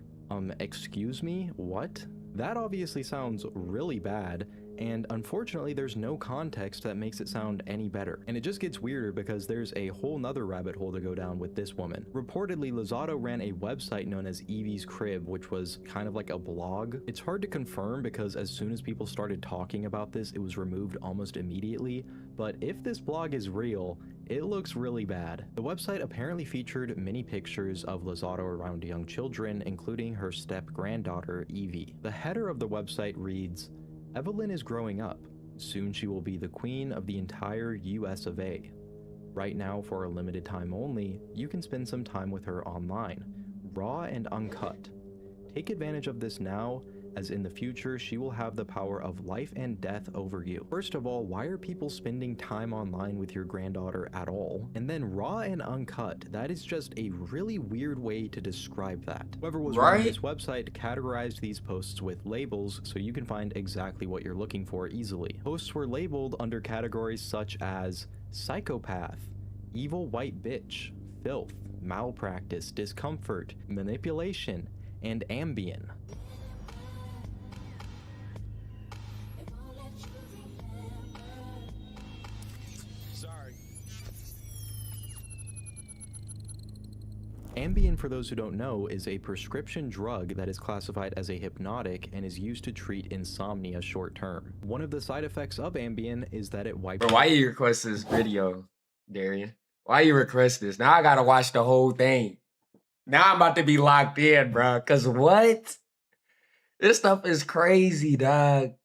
Excuse me? What? That obviously sounds really bad, and unfortunately there's no context that makes it sound any better. And it just gets weirder because there's a whole nother rabbit hole to go down with this woman. Reportedly, Lozado ran a website known as Evie's Crib, which was kind of like a blog. It's hard to confirm because as soon as people started talking about this, it was removed almost immediately, but if this blog is real, it looks really bad. The website apparently featured many pictures of Lozado around young children, including her step-granddaughter, Evie. The header of the website reads, Evelyn is growing up. Soon she will be the queen of the entire US of A. Right now, for a limited time only, you can spend some time with her online, raw and uncut. Take advantage of this now, as in the future she will have the power of life and death over you. First of all, why are people spending time online with your granddaughter at all? And then raw and uncut, that is just a really weird way to describe that. Whoever was running this website categorized these posts with labels so you can find exactly what you're looking for easily. Posts were labeled under categories such as psychopath, evil white bitch, filth, malpractice, discomfort, manipulation, and Ambien. Ambien, for those who don't know, is a prescription drug that is classified as a hypnotic and is used to treat insomnia short term. One of the side effects of Ambien is that it wipes... Bro, why you request this video, Darian? Why you request this? Now I gotta watch the whole thing. Now I'm about to be locked in, bro. Cause what? This stuff is crazy, dog.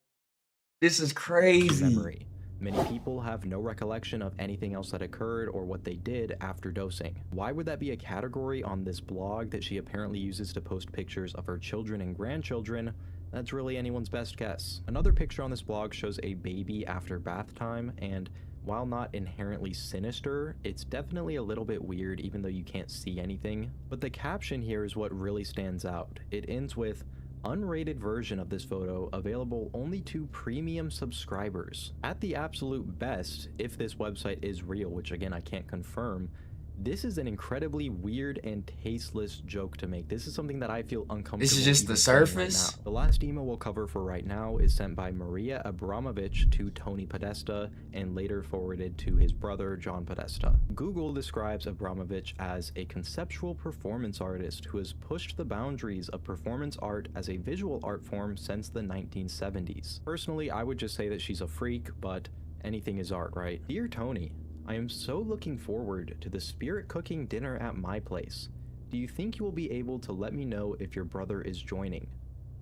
This is crazy. Memory. Many people have no recollection of anything else that occurred or what they did after dosing. Why would that be a category on this blog that she apparently uses to post pictures of her children and grandchildren? That's really anyone's best guess. Another picture on this blog shows a baby after bath time, and while not inherently sinister, it's definitely a little bit weird even though you can't see anything. But the caption here is what really stands out. It ends with, unrated version of this photo available only to premium subscribers. At the absolute best, if this website is real, which again I can't confirm, This is an incredibly weird and tasteless joke to make. This is something that I feel uncomfortable. This is just even the saying right surface? now. The last email we'll cover for right now is sent by Maria Abramovich to Tony Podesta and later forwarded to his brother John Podesta. Google describes Abramovich as a conceptual performance artist who has pushed the boundaries of performance art as a visual art form since the 1970s. Personally, I would just say that she's a freak, but anything is art, right? Dear Tony, I am so looking forward to the spirit cooking dinner at my place. Do you think you will be able to let me know if your brother is joining?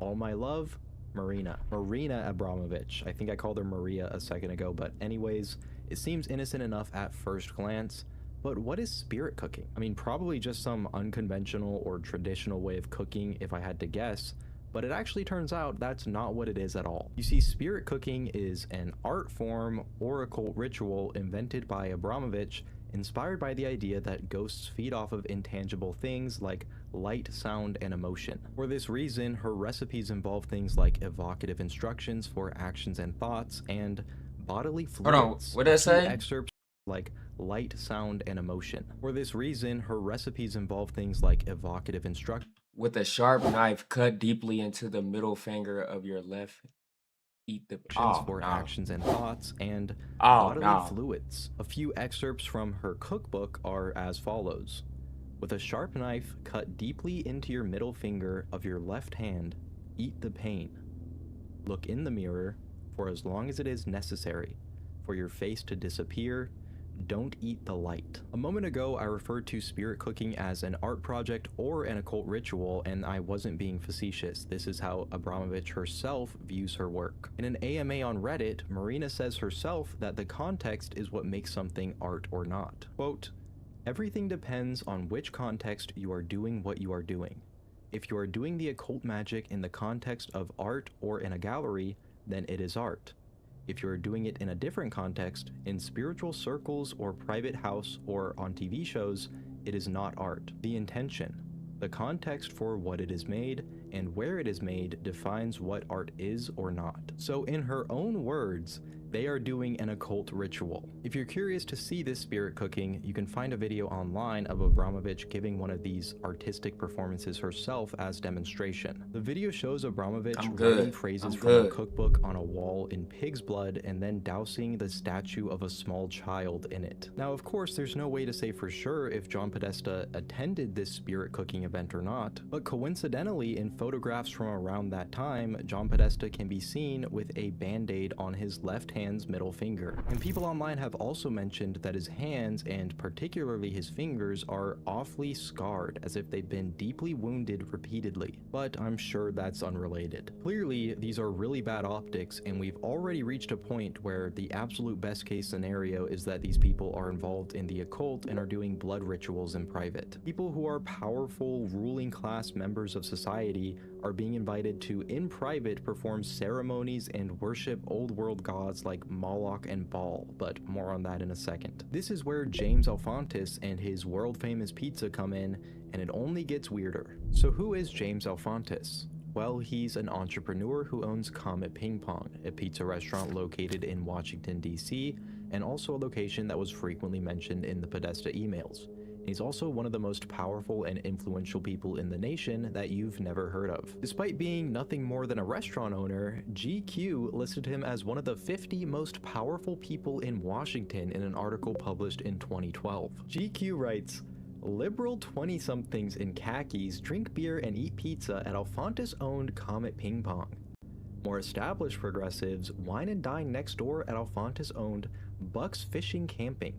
All my love, Marina. Marina Abramovich. I think I called her Maria a second ago, but anyways, it seems innocent enough at first glance. But what is spirit cooking? I mean, probably just some unconventional or traditional way of cooking if I had to guess, but it actually turns out that's not what it is at all. You see, spirit cooking is an art form or occult ritual invented by Abramovich, inspired by the idea that ghosts feed off of intangible things like light, sound, and emotion. For this reason, her recipes involve things like evocative instructions for actions and thoughts and bodily fluids. Hold on, what did I say? Excerpts like light, sound, and emotion. For this reason, her recipes involve things like evocative instructions. With a sharp knife, cut deeply into the middle finger of your left. Eat the For actions and thoughts and Oh, bodily no. fluids. A few excerpts from her cookbook are as follows. With a sharp knife, cut deeply into your middle finger of your left hand. Eat the pain. Look in the mirror for as long as it is necessary for your face to disappear. Don't eat the light. A moment ago, I referred to spirit cooking as an art project or an occult ritual, and I wasn't being facetious. This is how Abramovich herself views her work. In an AMA on Reddit, Marina says herself that the context is what makes something art or not. Quote, everything depends on which context you are doing what you are doing. If you are doing the occult magic in the context of art or in a gallery, then it is art. If you are doing it in a different context, in spiritual circles or private house or on TV shows, it is not art. The intention, the context for what it is made, and where it is made defines what art is or not. So in her own words, they are doing an occult ritual. If you're curious to see this spirit cooking, you can find a video online of Abramovich giving one of these artistic performances herself as demonstration. The video shows Abramovich writing phrases from a cookbook on a wall in pig's blood and then dousing the statue of a small child in it. Now, of course, there's no way to say for sure if John Podesta attended this spirit cooking event or not, but coincidentally, in photographs from around that time, John Podesta can be seen with a band-aid on his left hand's middle finger. And people online have also mentioned that his hands, and particularly his fingers, are awfully scarred, as if they've been deeply wounded repeatedly. But I'm sure that's unrelated. Clearly, these are really bad optics, and we've already reached a point where the absolute best case scenario is that these people are involved in the occult and are doing blood rituals in private. People who are powerful, ruling class members of society are being invited to, in private, perform ceremonies and worship old world gods like Moloch and Baal, but more on that in a second. This is where James Alefantis and his world famous pizza come in, and it only gets weirder. So who is James Alefantis? Well, he's an entrepreneur who owns Comet Ping Pong, a pizza restaurant located in Washington, D.C., and also a location that was frequently mentioned in the Podesta emails. He's also one of the most powerful and influential people in the nation that you've never heard of. Despite being nothing more than a restaurant owner, GQ listed him as one of the 50 most powerful people in Washington in an article published in 2012. GQ writes, liberal 20-somethings in khakis drink beer and eat pizza at Alefantis-owned Comet Ping Pong. More established progressives wine and dine next door at Alefantis-owned Buck's Fishing Camping.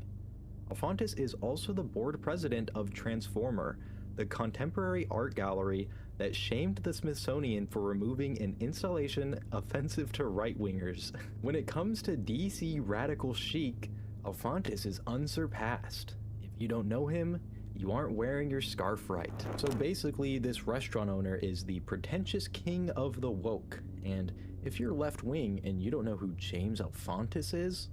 Alefantis is also the board president of Transformer, the contemporary art gallery that shamed the Smithsonian for removing an installation offensive to right-wingers. When it comes to DC radical chic, Alefantis is unsurpassed. If you don't know him, you aren't wearing your scarf right. So basically, this restaurant owner is the pretentious king of the woke, and if you're left-wing and you don't know who James Alefantis is,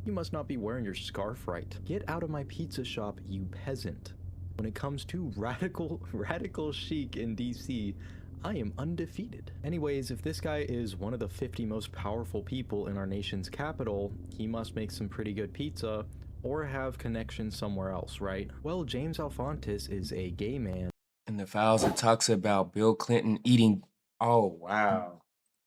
you must not be wearing your scarf right. Get out of my pizza shop, you peasant. When it comes to radical chic in DC, I am undefeated. Anyways, if this guy is one of the 50 most powerful people in our nation's capital, he must make some pretty good pizza, or have connections somewhere else, right? Well, James Alefantis is a gay man. In the files, it talks about Bill Clinton eating. Oh, wow.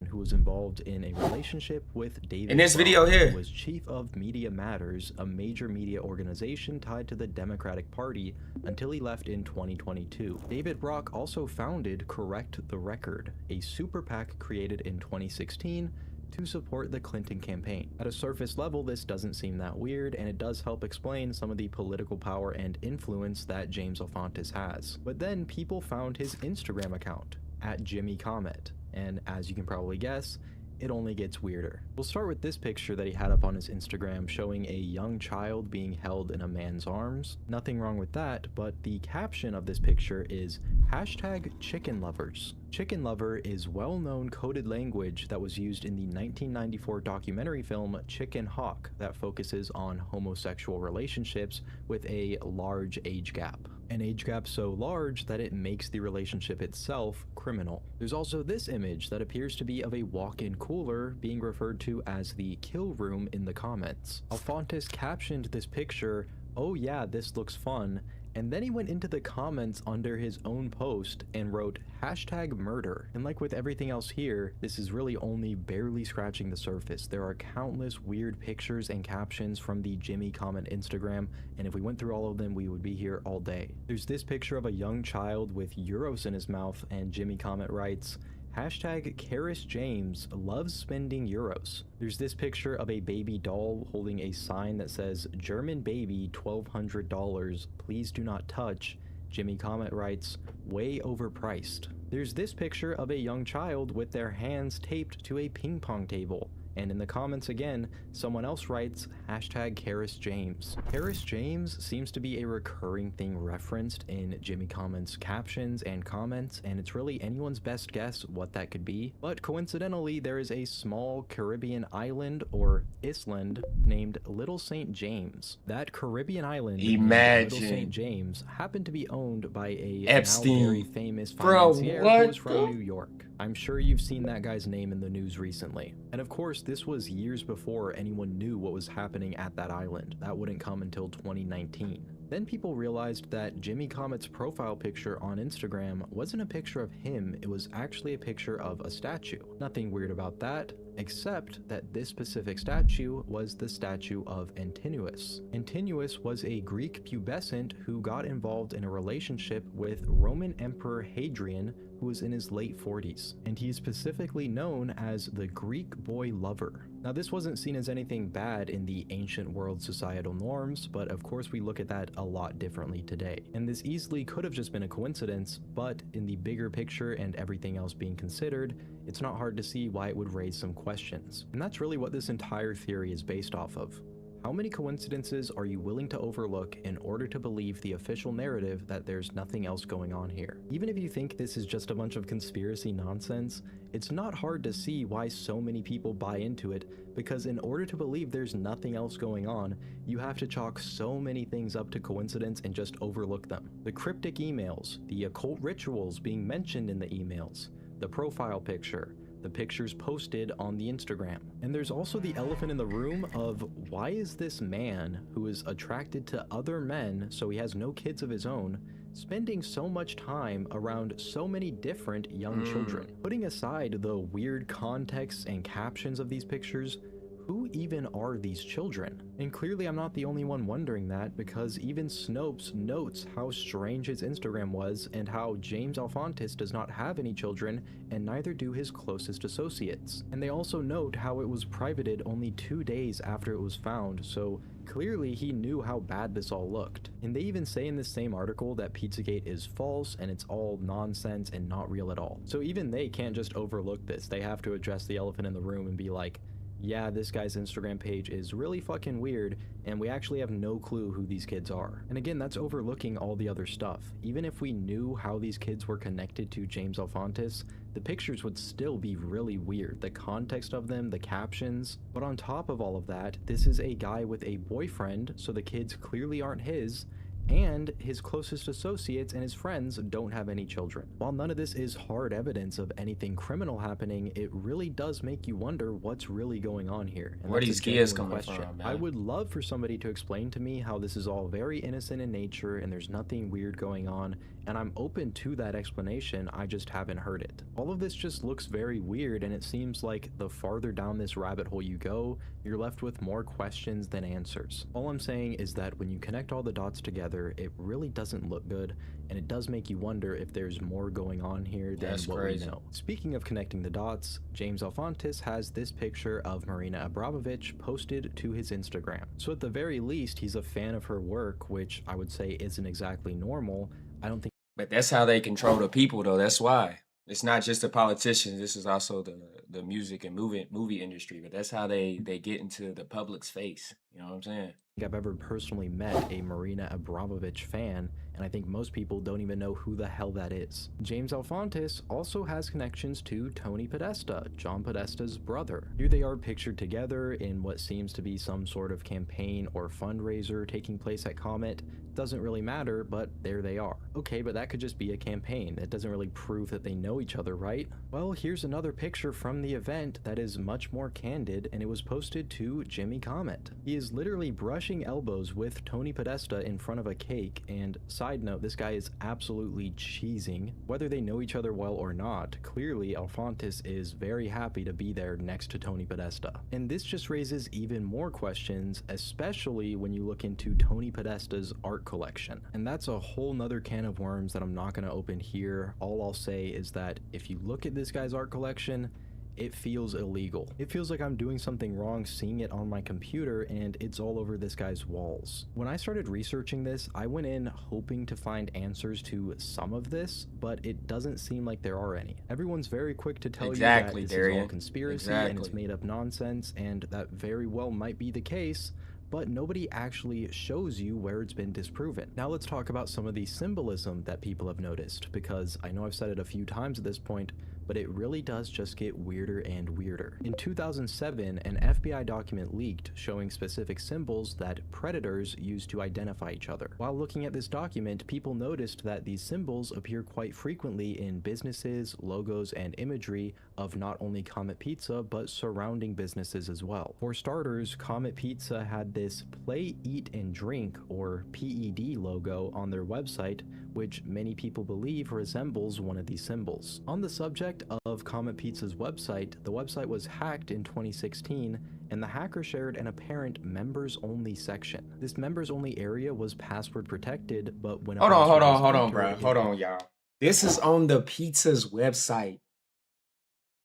Who was involved in a relationship with David In this video Brock, here. who was chief of Media Matters, a major media organization tied to the Democratic Party, until he left in 2022. David Brock also founded Correct the Record, a super PAC created in 2016 to support the Clinton campaign. At a surface level, this doesn't seem that weird, and it does help explain some of the political power and influence that James Alefantis has. But then people found his Instagram account, @JimmyComet, and as you can probably guess, it only gets weirder. We'll start with this picture that he had up on his Instagram showing a young child being held in a man's arms. Nothing wrong with that, but the caption of this picture is #ChickenLovers. Chicken lover is well-known coded language that was used in the 1994 documentary film Chicken Hawk that focuses on homosexual relationships with a large age gap. An age gap so large that it makes the relationship itself criminal. There's also this image that appears to be of a walk-in cooler being referred to as the kill room in the comments. Alefantis captioned this picture, "Oh yeah, this looks fun," and then he went into the comments under his own post and wrote #murder. And like with everything else here, this is really only barely scratching the surface. There are countless weird pictures and captions from the Jimmy Comment Instagram, and if we went through all of them, we would be here all day. There's this picture of a young child with euros in his mouth, and Jimmy Comment writes, #Karis James loves spending euros. There's this picture of a baby doll holding a sign that says, German baby $1,200, please do not touch. Jimmy Comment writes, way overpriced. There's this picture of a young child with their hands taped to a ping pong table. And in the comments again, someone else writes, #Karis James. Karis James seems to be a recurring thing referenced in Jimmy Comment's captions and comments, and it's really anyone's best guess what that could be. But coincidentally, there is a small Caribbean island, or island, named Little St. James. That Caribbean island, Imagine. Little St. James, happened to be owned by a Epstein. now very famous Bro, financier what who was from the- New York. I'm sure you've seen that guy's name in the news recently. And of course, this was years before anyone knew what was happening at that island. That wouldn't come until 2019. Then people realized that Jimmy Comment's profile picture on Instagram wasn't a picture of him, it was actually a picture of a statue. Nothing weird about that, except that this specific statue was the statue of Antinous. Antinous was a Greek pubescent who got involved in a relationship with Roman Emperor Hadrian, who was in his late 40s, and he is specifically known as the Greek boy lover. Now, this wasn't seen as anything bad in the ancient world societal norms, but of course we look at that a lot differently today. And this easily could have just been a coincidence, but in the bigger picture and everything else being considered, it's not hard to see why it would raise some questions. And that's really what this entire theory is based off of. How many coincidences are you willing to overlook in order to believe the official narrative that there's nothing else going on here? Even if you think this is just a bunch of conspiracy nonsense, it's not hard to see why so many people buy into it, because in order to believe there's nothing else going on, you have to chalk so many things up to coincidence and just overlook them. The cryptic emails, the occult rituals being mentioned in the emails, the profile picture, the pictures posted on the Instagram. And there's also the elephant in the room of why is this man, who is attracted to other men so he has no kids of his own, spending so much time around so many different young children? Putting aside the weird contexts and captions of these pictures, who even are these children? And clearly I'm not the only one wondering that, because even Snopes notes how strange his Instagram was and how James Alefantis does not have any children, and neither do his closest associates. And they also note how it was privated only 2 days after it was found, so clearly he knew how bad this all looked. And they even say in this same article that Pizzagate is false and it's all nonsense and not real at all. So even they can't just overlook this, they have to address the elephant in the room and be like, yeah, this guy's Instagram page is really fucking weird, and we actually have no clue who these kids are. And again, that's overlooking all the other stuff. Even if we knew how these kids were connected to James Alefantis, the pictures would still be really weird. The context of them, the captions. But on top of all of that, this is a guy with a boyfriend, so the kids clearly aren't his, and his closest associates and his friends don't have any children. While none of this is hard evidence of anything criminal happening, it really does make you wonder what's really going on here. And Where that's a these kids genuine coming from, man? I would love for somebody to explain to me how this is all very innocent in nature and there's nothing weird going on, and I'm open to that explanation, I just haven't heard it. All of this just looks very weird, and it seems like the farther down this rabbit hole you go, you're left with more questions than answers. All I'm saying is that when you connect all the dots together, it really doesn't look good, and it does make you wonder if there's more going on here than That's what crazy. we know. Speaking of connecting the dots, James Alefantis has this picture of Marina Abramovich posted to his Instagram. So at the very least, he's a fan of her work, which I would say isn't exactly normal. I don't think. But that's how they control the people, though. That's why. It's not just the politicians. This is also the music and movie industry. But that's how they get into the public's face. You know what I'm saying? I've ever personally met a Marina Abramovich fan, and I think most people don't even know who the hell that is. James Alefantis also has connections to Tony Podesta, John Podesta's brother. Here they are pictured together in what seems to be some sort of campaign or fundraiser taking place at Comet. Doesn't really matter, but there they are. Okay, but that could just be a campaign. That doesn't really prove that they know each other, right? Well, here's another picture from the event that is much more candid, and it was posted to Jimmy Comet. He is literally brushing elbows with Tony Podesta in front of a cake, and side note, this guy is absolutely cheesing. Whether they know each other well or not, clearly Alefantis is very happy to be there next to Tony Podesta. And this just raises even more questions, especially when you look into Tony Podesta's art collection. And that's a whole nother can of worms that I'm not going to open here. All I'll say is that if you look at this guy's art collection, it feels illegal. It feels like I'm doing something wrong seeing it on my computer, and it's all over this guy's walls. When I started researching this, I went in hoping to find answers to some of this, but it doesn't seem like there are any. Everyone's very quick to tell you that this is all conspiracy and it's made up nonsense, and that very well might be the case, but nobody actually shows you where it's been disproven. Now let's talk about some of the symbolism that people have noticed, because I know I've said it a few times at this point, but it really does just get weirder and weirder. In 2007, an FBI document leaked showing specific symbols that predators use to identify each other. While looking at this document, people noticed that these symbols appear quite frequently in businesses, logos, and imagery of not only Comet Pizza, but surrounding businesses as well. For starters, Comet Pizza had this Play, Eat, and Drink, or PED logo on their website, which many people believe resembles one of these symbols. On the subject of Comet Pizza's website, the website was hacked in 2016, and the hacker shared an apparent members-only section. This members-only area was password protected, but when Hold on, bro. Hold on, y'all. This is on the pizza's website.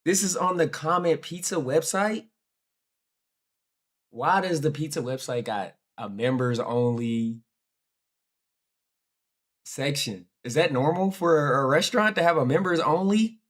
This is on the Comet Pizza website? Why does the pizza website got a members-only section? Is that normal for a restaurant to have a members only?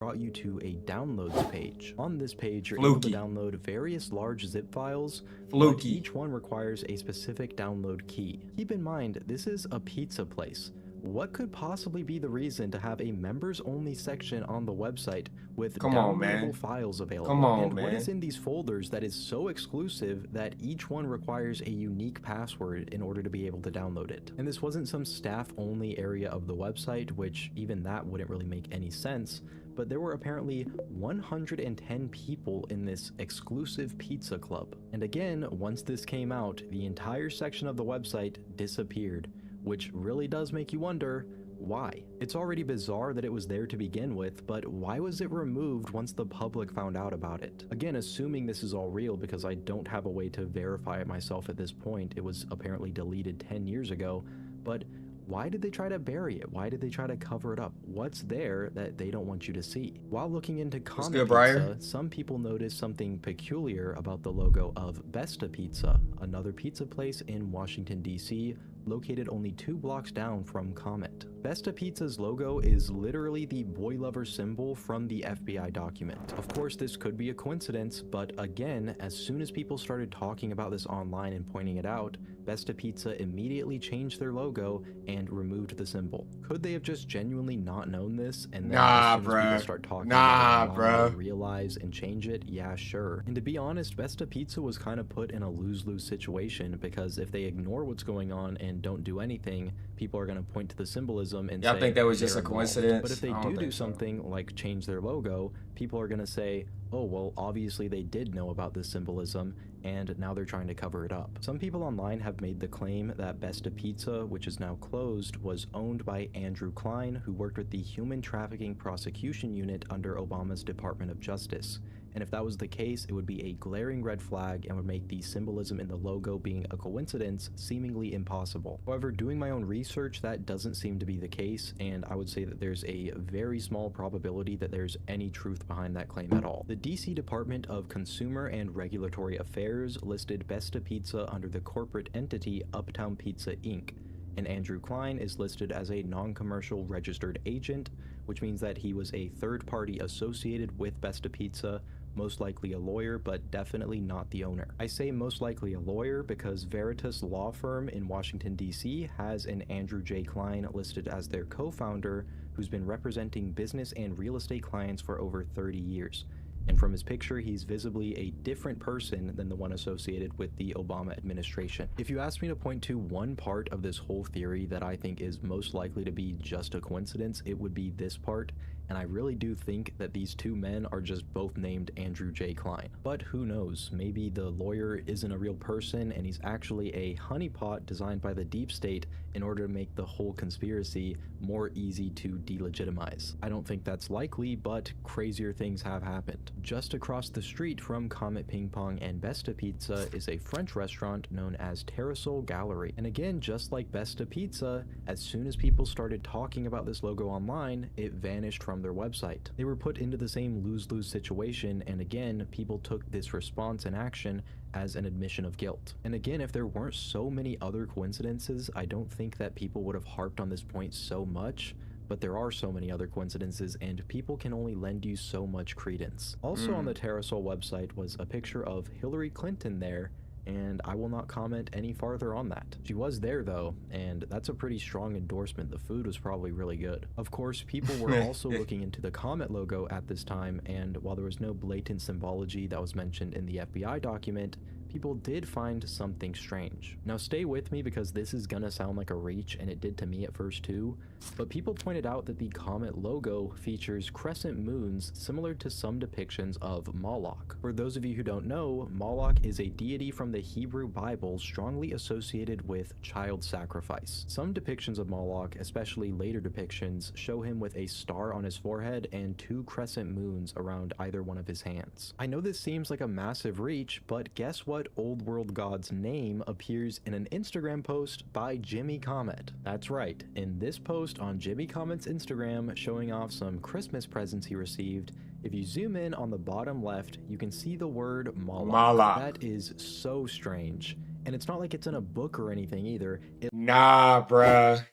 Brought you to a downloads page. On this page, you're able to download various large zip files, but each one requires a specific download key. Keep in mind, this is a pizza place. What could possibly be the reason to have a members-only section on the website with downloadable files available? And what is in these folders that is so exclusive that each one requires a unique password in order to be able to download it? And this wasn't some staff-only area of the website, which even that wouldn't really make any sense, but there were apparently 110 people in this exclusive pizza club. And again, once this came out, the entire section of the website disappeared, which really does make you wonder, why? It's already bizarre that it was there to begin with, but why was it removed once the public found out about it? Again, assuming this is all real, because I don't have a way to verify it myself at this point. It was apparently deleted 10 years ago, but why did they try to bury it? Why did they try to cover it up? What's there that they don't want you to see? While looking into Comet Pizza, some people noticed something peculiar about the logo of Besta Pizza, another pizza place in Washington, D.C., located only 2 blocks down from Comet. Besta Pizza's logo is literally the boy lover symbol from the FBI document. Of course, this could be a coincidence, but again, as soon as people started talking about this online and pointing it out, Besta Pizza immediately changed their logo and removed the symbol. Could they have just genuinely not known this, and then as soon as people start talking about it online, they realize and change it? Yeah, sure. And to be honest, Besta Pizza was kind of put in a lose-lose situation, because if they ignore what's going on and don't do anything, people are going to point to the symbolism and say, I think that was just a they're involved. coincidence. But if they do something like change their logo, people are going to say, oh, well, obviously they did know about this symbolism, and now they're trying to cover it up. Some people online have made the claim that Besta Pizza, which is now closed, was owned by Andrew Klein, who worked with the Human Trafficking Prosecution Unit under Obama's Department of Justice. And if that was the case, it would be a glaring red flag and would make the symbolism in the logo being a coincidence seemingly impossible. However, doing my own research, that doesn't seem to be the case, and I would say that there's a very small probability that there's any truth behind that claim at all. The DC Department of Consumer and Regulatory Affairs listed Besta Pizza under the corporate entity Uptown Pizza Inc., and Andrew Klein is listed as a non-commercial registered agent, which means that he was a third party associated with Besta Pizza, most likely a lawyer, but definitely not the owner. I say most likely a lawyer because Veritas Law Firm in Washington, D.C. has an Andrew J. Klein listed as their co-founder, who's been representing business and real estate clients for over 30 years. And from his picture, he's visibly a different person than the one associated with the Obama administration. If you ask me to point to one part of this whole theory that I think is most likely to be just a coincidence, it would be this part. And I really do think that these two men are just both named Andrew J. Klein. But who knows, maybe the lawyer isn't a real person and he's actually a honeypot designed by the deep state in order to make the whole conspiracy more easy to delegitimize. I don't think that's likely, but crazier things have happened. Just across the street from Comet Ping Pong and Besta Pizza is a French restaurant known as Terrasol Gallery. And again, just like Besta Pizza, as soon as people started talking about this logo online, it vanished from their website. They were put into the same lose-lose situation, and again, people took this response and action as an admission of guilt. And again, if there weren't so many other coincidences, I don't think that people would have harped on this point so much, but there are so many other coincidences, and people can only lend you so much credence. Also on the Terrasol website was a picture of Hillary Clinton there, and I will not comment any farther on that. She was there though, and that's a pretty strong endorsement. The food was probably really good. Of course, people were also looking into the Comet logo at this time, and while there was no blatant symbology that was mentioned in the FBI document, people did find something strange. Now stay with me because this is gonna sound like a reach, and it did to me at first too, but people pointed out that the Comet logo features crescent moons similar to some depictions of Moloch. For those of you who don't know, Moloch is a deity from the Hebrew Bible strongly associated with child sacrifice. Some depictions of Moloch, especially later depictions, show him with a star on his forehead and 2 crescent moons around either one of his hands. I know this seems like a massive reach, but guess what old world god's name appears in an Instagram post by Jimmy Comet? That's right, in this post on Jimmy Comet's Instagram showing off some Christmas presents he received, if you zoom in on the bottom left, you can see the word Moloch. That is so strange. And it's not like it's in a book or anything either. Nah, bruh.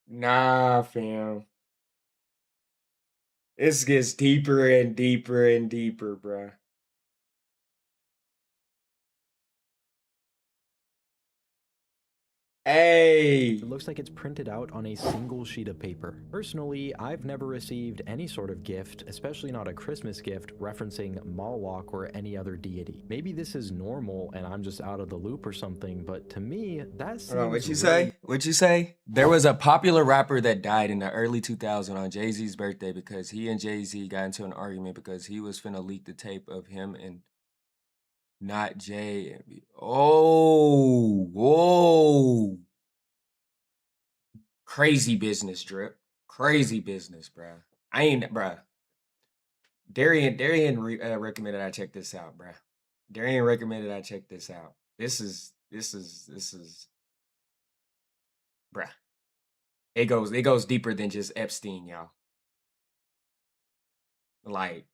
Nah, fam. This gets deeper and deeper and deeper, bruh. Hey! It looks like it's printed out on a single sheet of paper. Personally, I've never received any sort of gift, especially not a Christmas gift, referencing Moloch or any other deity. Maybe this is normal and I'm just out of the loop or something, but to me, that seems What'd you say? What'd you say? There was a popular rapper that died in the early 2000s on Jay-Z's birthday because he and Jay-Z got into an argument because he was finna leak the tape of him and not Jay. Oh, whoa. Crazy business, Drip. Crazy business, bruh. I ain't, bruh. Darian recommended I check this out, bruh. Darian recommended I check this out. This is, bruh. It goes deeper than just Epstein, y'all. Like,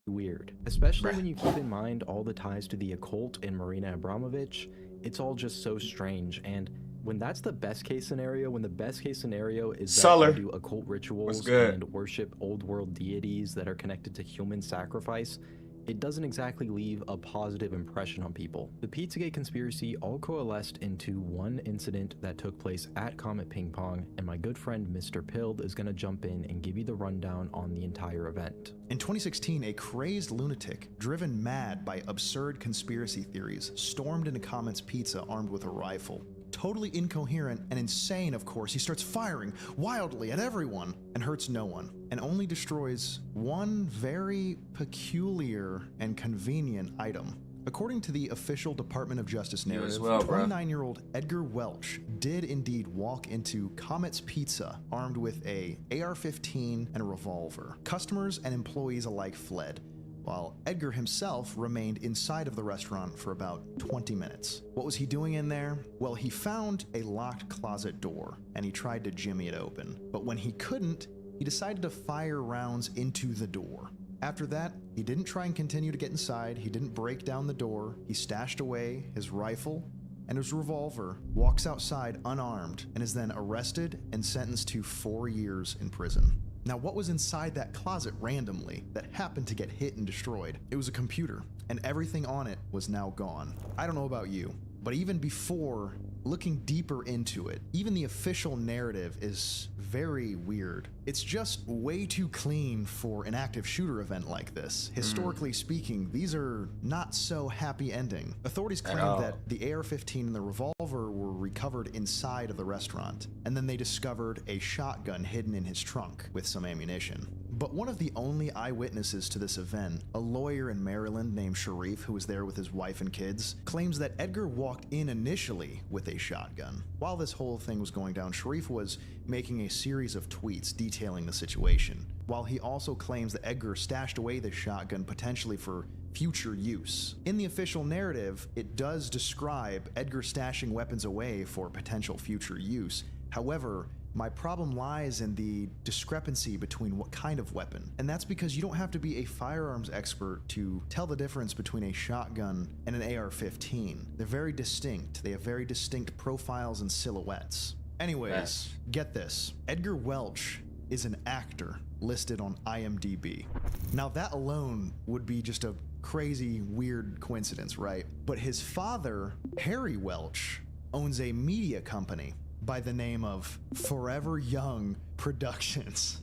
weird, especially when you keep in mind all the ties to the occult and Marina Abramovich. It's all just so strange, and when that's the best case scenario, when the best case scenario is that Suller. you do occult rituals good? and worship old world deities that are connected to human sacrifice, it doesn't exactly leave a positive impression on people. The Pizzagate conspiracy all coalesced into one incident that took place at Comet Ping Pong, and my good friend Mr. Pilled is gonna jump in and give you the rundown on the entire event. In 2016, a crazed lunatic, driven mad by absurd conspiracy theories, stormed into Comet's Pizza armed with a rifle. Totally incoherent and insane, of course, he starts firing wildly at everyone and hurts no one, and only destroys one very peculiar and convenient item. According to the official Department of Justice You as narrative, well, bro. 29-year-old Edgar Welch did indeed walk into Comet's Pizza armed with a AR-15 and a revolver. Customers and employees alike fled, while Edgar himself remained inside of the restaurant for about 20 minutes. What was he doing in there? Well, he found a locked closet door, and he tried to jimmy it open. But when he couldn't, he decided to fire rounds into the door. After that, he didn't try and continue to get inside, he didn't break down the door, he stashed away his rifle and his revolver, walks outside unarmed, and is then arrested and sentenced to 4 years in prison. Now, what was inside that closet randomly that happened to get hit and destroyed? It was a computer, and everything on it was now gone. I don't know about you, but even before looking deeper into it, even the official narrative is very weird. It's just way too clean for an active shooter event like this. Historically speaking, these are not so happy ending. Authorities claim that the AR-15 and the revolver were recovered inside of the restaurant, and then they discovered a shotgun hidden in his trunk with some ammunition. But one of the only eyewitnesses to this event, a lawyer in Maryland named Sharif, who was there with his wife and kids, claims that Edgar walked in initially with a shotgun. While this whole thing was going down, Sharif was making a series of tweets detailing the situation, while he also claims that Edgar stashed away this shotgun potentially for future use. In the official narrative, it does describe Edgar stashing weapons away for potential future use. However, my problem lies in the discrepancy between what kind of weapon. And that's because you don't have to be a firearms expert to tell the difference between a shotgun and an AR-15. They're very distinct. They have very distinct profiles and silhouettes. Anyways, get this. Edgar Welch is an actor listed on IMDb. Now that alone would be just a crazy, weird coincidence, right? But his father, Harry Welch, owns a media company by the name of Forever Young Productions.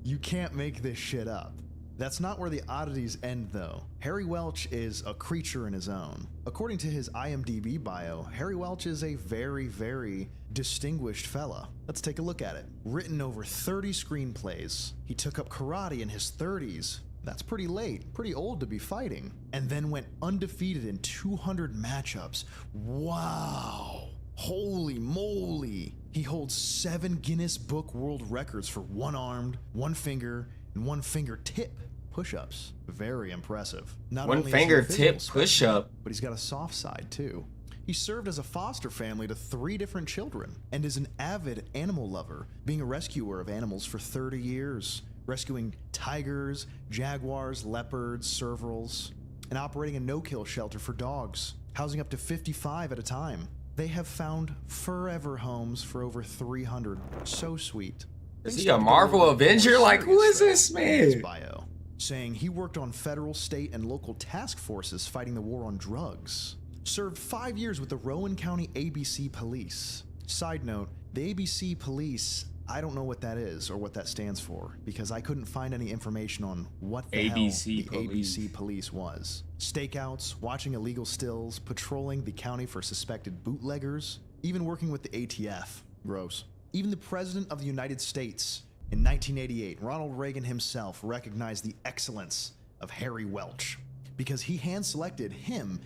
You can't make this shit up. That's not where the oddities end, though. Harry Welch is a creature in his own. According to his IMDb bio, Harry Welch is a very, very distinguished fella. Let's take a look at it. Written over 30 screenplays. He took up karate in his 30s. That's pretty late, pretty old to be fighting. And then went undefeated in 200 matchups. Wow. Holy moly! He holds 7 Guinness Book World Records for one-armed, one-finger, and one-fingertip push-ups. Very impressive. Not only is he a One-fingertip physical push-up? specimen, but he's got a soft side too. He served as a foster family to 3 different children, and is an avid animal lover, being a rescuer of animals for 30 years, rescuing tigers, jaguars, leopards, servals, and operating a no-kill shelter for dogs, housing up to 55 at a time. They have found forever homes for over 300. So sweet. Is he a Marvel Avenger? Like, who is this man? Bio, saying he worked on federal, state, and local task forces fighting the war on drugs. Served 5 years with the Rowan County ABC Police. Side note, the ABC Police, I don't know what that is or what that stands for, because I couldn't find any information on what the hell the ABC Police was. Stakeouts, watching illegal stills, patrolling the county for suspected bootleggers, even working with the ATF. Gross. Even the President of the United States in 1988, Ronald Reagan himself, recognized the excellence of Harry Welch because he hand-selected him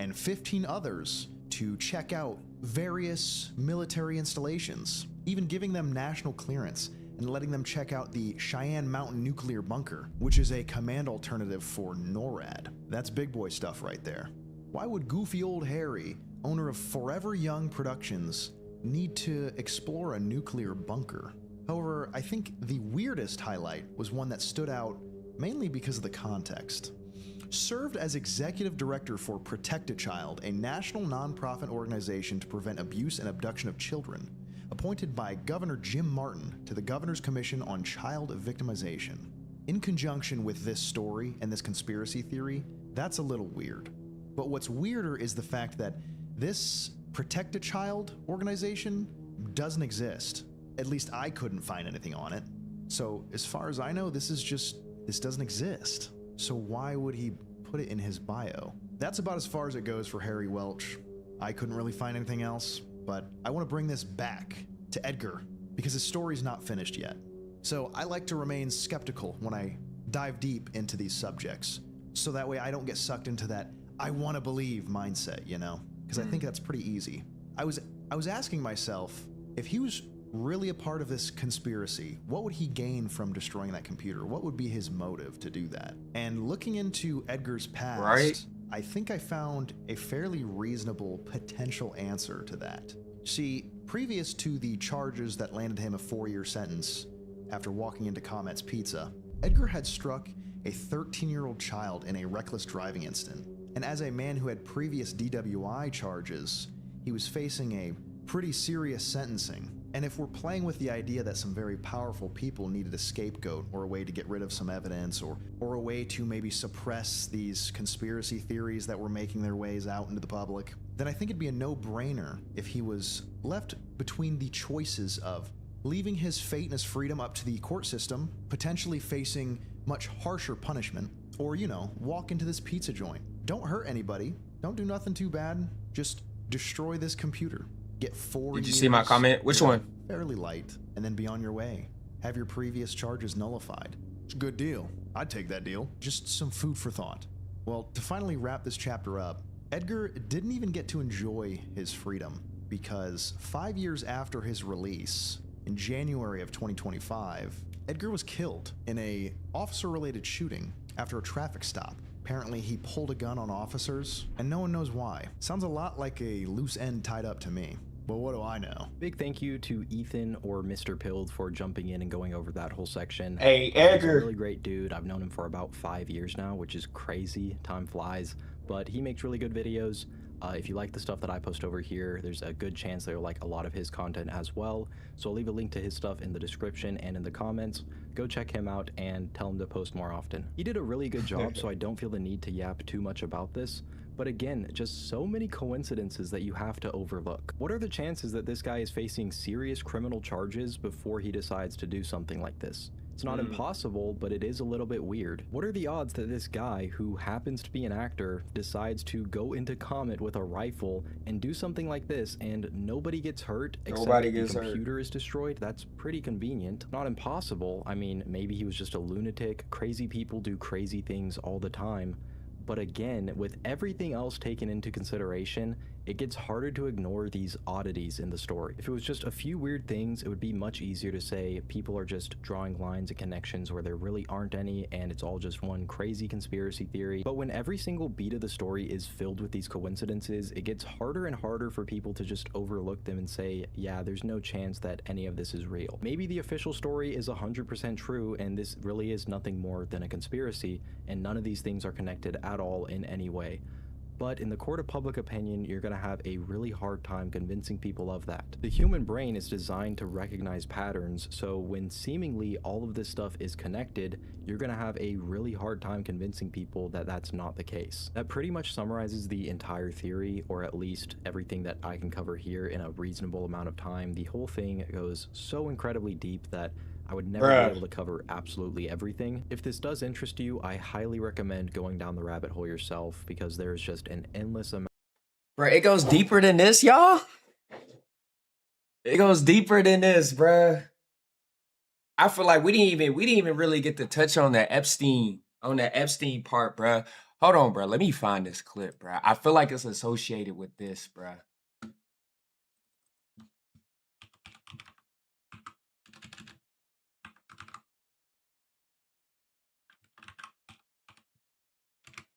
and 15 others to check out various military installations, even giving them national clearance and letting them check out the Cheyenne Mountain Nuclear Bunker, which is a command alternative for NORAD. That's big boy stuff right there. Why would goofy old Harry, owner of Forever Young Productions, need to explore a nuclear bunker? However, I think the weirdest highlight was one that stood out mainly because of the context. served as executive director for Protect a Child, a national nonprofit organization to prevent abuse and abduction of children, appointed by Governor Jim Martin to the Governor's Commission on Child Victimization. In conjunction with this story and this conspiracy theory, that's a little weird. But what's weirder is the fact that this Protect a Child organization doesn't exist. At least I couldn't find anything on it. So as far as I know, this doesn't exist. So why would he put it in his bio? That's about as far as it goes for Harry Welch. I couldn't really find anything else, but I want to bring this back to Edgar because his story's not finished yet. So I like to remain skeptical when I dive deep into these subjects, so that way I don't get sucked into that I want to believe mindset, you know? Because I think that's pretty easy. I was asking myself, if he was really a part of this conspiracy, what would he gain from destroying that computer? What would be his motive to do that? And looking into Edgar's past, Right. I think I found a fairly reasonable potential answer to that. See, previous to the charges that landed him a 4-year sentence after walking into Comet's Pizza, Edgar had struck a 13-year-old child in a reckless driving incident. And as a man who had previous DWI charges, he was facing a pretty serious sentencing. And if we're playing with the idea that some very powerful people needed a scapegoat or a way to get rid of some evidence or a way to maybe suppress these conspiracy theories that were making their ways out into the public, then I think it'd be a no-brainer if he was left between the choices of leaving his fate and his freedom up to the court system, potentially facing much harsher punishment, or, you know, walk into this pizza joint. Don't hurt anybody. Don't do nothing too bad. Just destroy this computer. Get 4 years. Did you see my comment? Which one? Fairly light, and then be on your way. Have your previous charges nullified. It's a good deal. I'd take that deal. Just some food for thought. Well, to finally wrap this chapter up, Edgar didn't even get to enjoy his freedom, because 5 years after his release, in January of 2025, Edgar was killed in a officer-related shooting after a traffic stop. Apparently, he pulled a gun on officers, and no one knows why. Sounds a lot like a loose end tied up to me. But what do I know? Big thank you to Ethan or Mr. Pilled for jumping in and going over that whole section. Hey, He's Edgar. a really great dude. I've known him for about 5 years now, which is crazy. Time flies. But he makes really good videos. If you like the stuff that I post over here, there's a good chance that you'll like a lot of his content as well. So I'll leave a link to his stuff in the description and in the comments. Go check him out and tell him to post more often. He did a really good job, so I don't feel the need to yap too much about this. But again, just so many coincidences that you have to overlook. What are the chances that this guy is facing serious criminal charges before he decides to do something like this? It's not impossible, but it is a little bit weird. What are the odds that this guy, who happens to be an actor, decides to go into Comet with a rifle and do something like this and nobody gets hurt except the computer is destroyed? That's pretty convenient. Not impossible. I mean, maybe he was just a lunatic. Crazy people do crazy things all the time. But again, with everything else taken into consideration, it gets harder to ignore these oddities in the story. If it was just a few weird things, it would be much easier to say people are just drawing lines and connections where there really aren't any and it's all just one crazy conspiracy theory. But when every single beat of the story is filled with these coincidences, it gets harder and harder for people to just overlook them and say, yeah, there's no chance that any of this is real. Maybe the official story is 100% true and this really is nothing more than a conspiracy and none of these things are connected at all in any way. But in the court of public opinion, you're going to have a really hard time convincing people of that. The human brain is designed to recognize patterns, so when seemingly all of this stuff is connected, you're going to have a really hard time convincing people that that's not the case. That pretty much summarizes the entire theory, or at least everything that I can cover here in a reasonable amount of time. The whole thing goes so incredibly deep that I would never be able to cover absolutely everything. If this does interest you, I highly recommend going down the rabbit hole yourself because there's just an endless amount. Bro, it goes deeper than this, y'all. It goes deeper than this, bruh. I feel like we didn't even really get to touch on that Epstein part, bruh. Hold on, bruh. Let me find this clip, bruh. I feel like it's associated with this, bruh.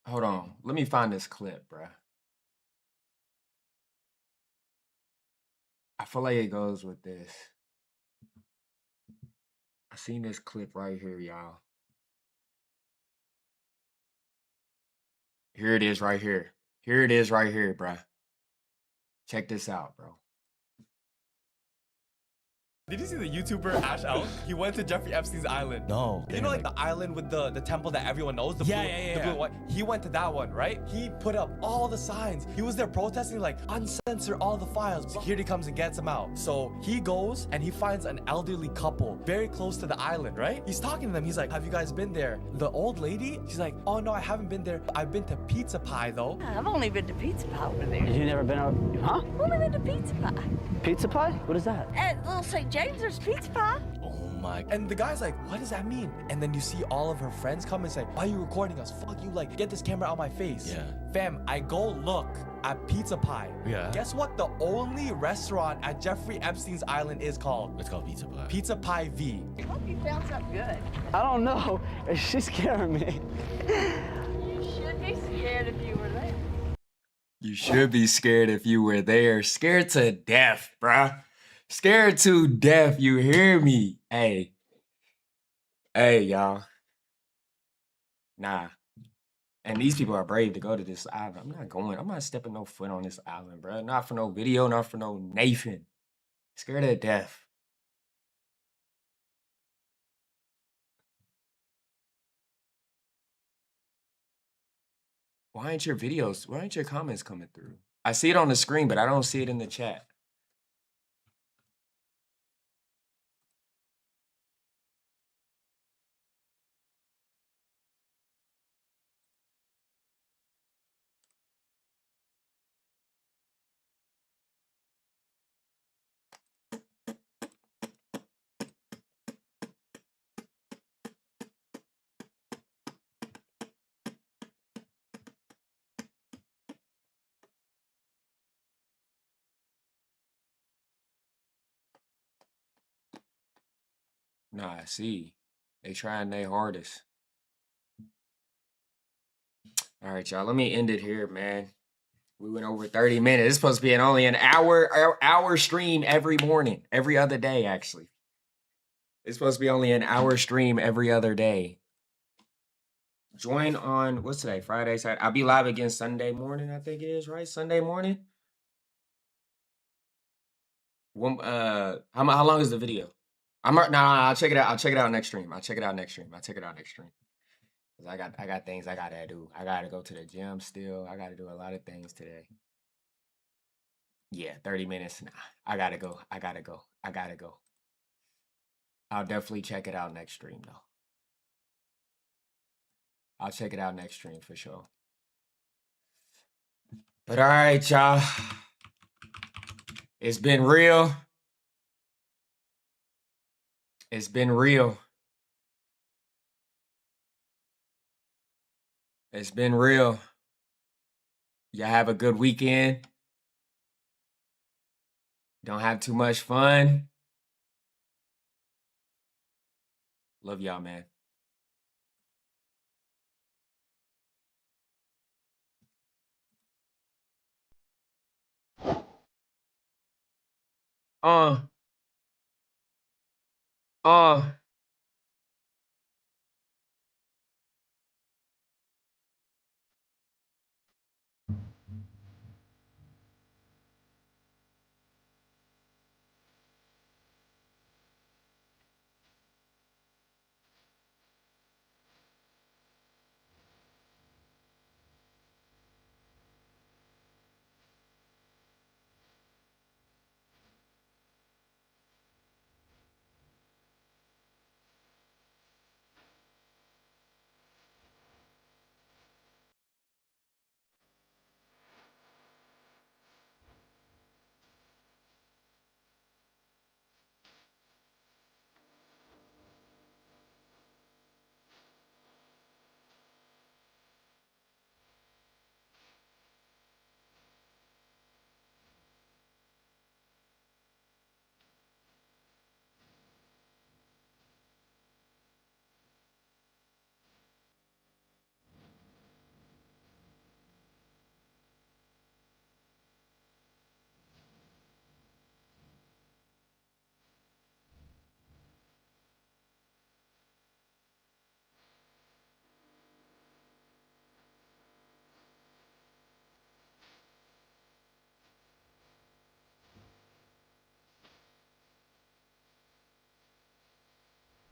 Hold on. Let me find this clip, bruh. I feel like it goes with this. I seen this clip right here, y'all. Here it is right here. Here it is right here, bruh. Check this out, bro. Did you see the YouTuber Ash Elk? He went to Jeffrey Epstein's island. No. You know, like the island with the temple that everyone knows? The blue, the blue and white. He went to that one, right? He put up all the signs. He was there protesting, like, uncensor all the files. Security comes and gets him out. So he goes and he finds an elderly couple very close to the island, right? He's talking to them. He's like, have you guys been there? The old lady, she's like, oh no, I haven't been there. I've been to Pizza Pie though. I've only been to Pizza Pie over there. You never been out, huh? I've only been to Pizza Pie. Pizza pie? What is that? At Little St. James, there's Pizza Pie. Oh my. And the guy's like, what does that mean? And then you see all of her friends come and say, why are you recording us? Fuck you, like, get this camera out my face. Yeah. Fam, I go look at Pizza Pie. Yeah. Guess what the only restaurant at Jeffrey Epstein's island is called? It's called Pizza Pie. Pizza Pie V. I hope you found something good. I don't know. She's scaring me. You should be scared if you were there. You should be scared if you were there. Scared to death, bruh. Scared to death, you hear me? Hey. Hey, y'all. Nah. And these people are brave to go to this island. I'm not going. I'm not stepping no foot on this island, bruh. Not for no video, not for no Nathan. Scared to death. Why aren't your videos, why aren't your comments coming through? I see it on the screen, but I don't see it in the chat. Nah, I see. They trying their hardest. All right, y'all. Let me end it here, man. We went over 30 minutes. It's supposed to be only an hour stream every morning, every other day, actually. It's supposed to be only an hour stream every other day. Join on, what's today? Friday, Saturday. I'll be live again Sunday morning, I think it is, right? Sunday morning? How long is the video? I'll check it out. I'll check it out next stream. 'Cause I got things I gotta do. I gotta go to the gym still. I gotta do a lot of things today. Yeah, 30 minutes. Nah, I gotta go. I'll definitely check it out next stream though. I'll check it out next stream for sure. But all right, y'all. It's been real. It's been real. It's been real. Y'all have a good weekend. Don't have too much fun. Love y'all, man. Uh.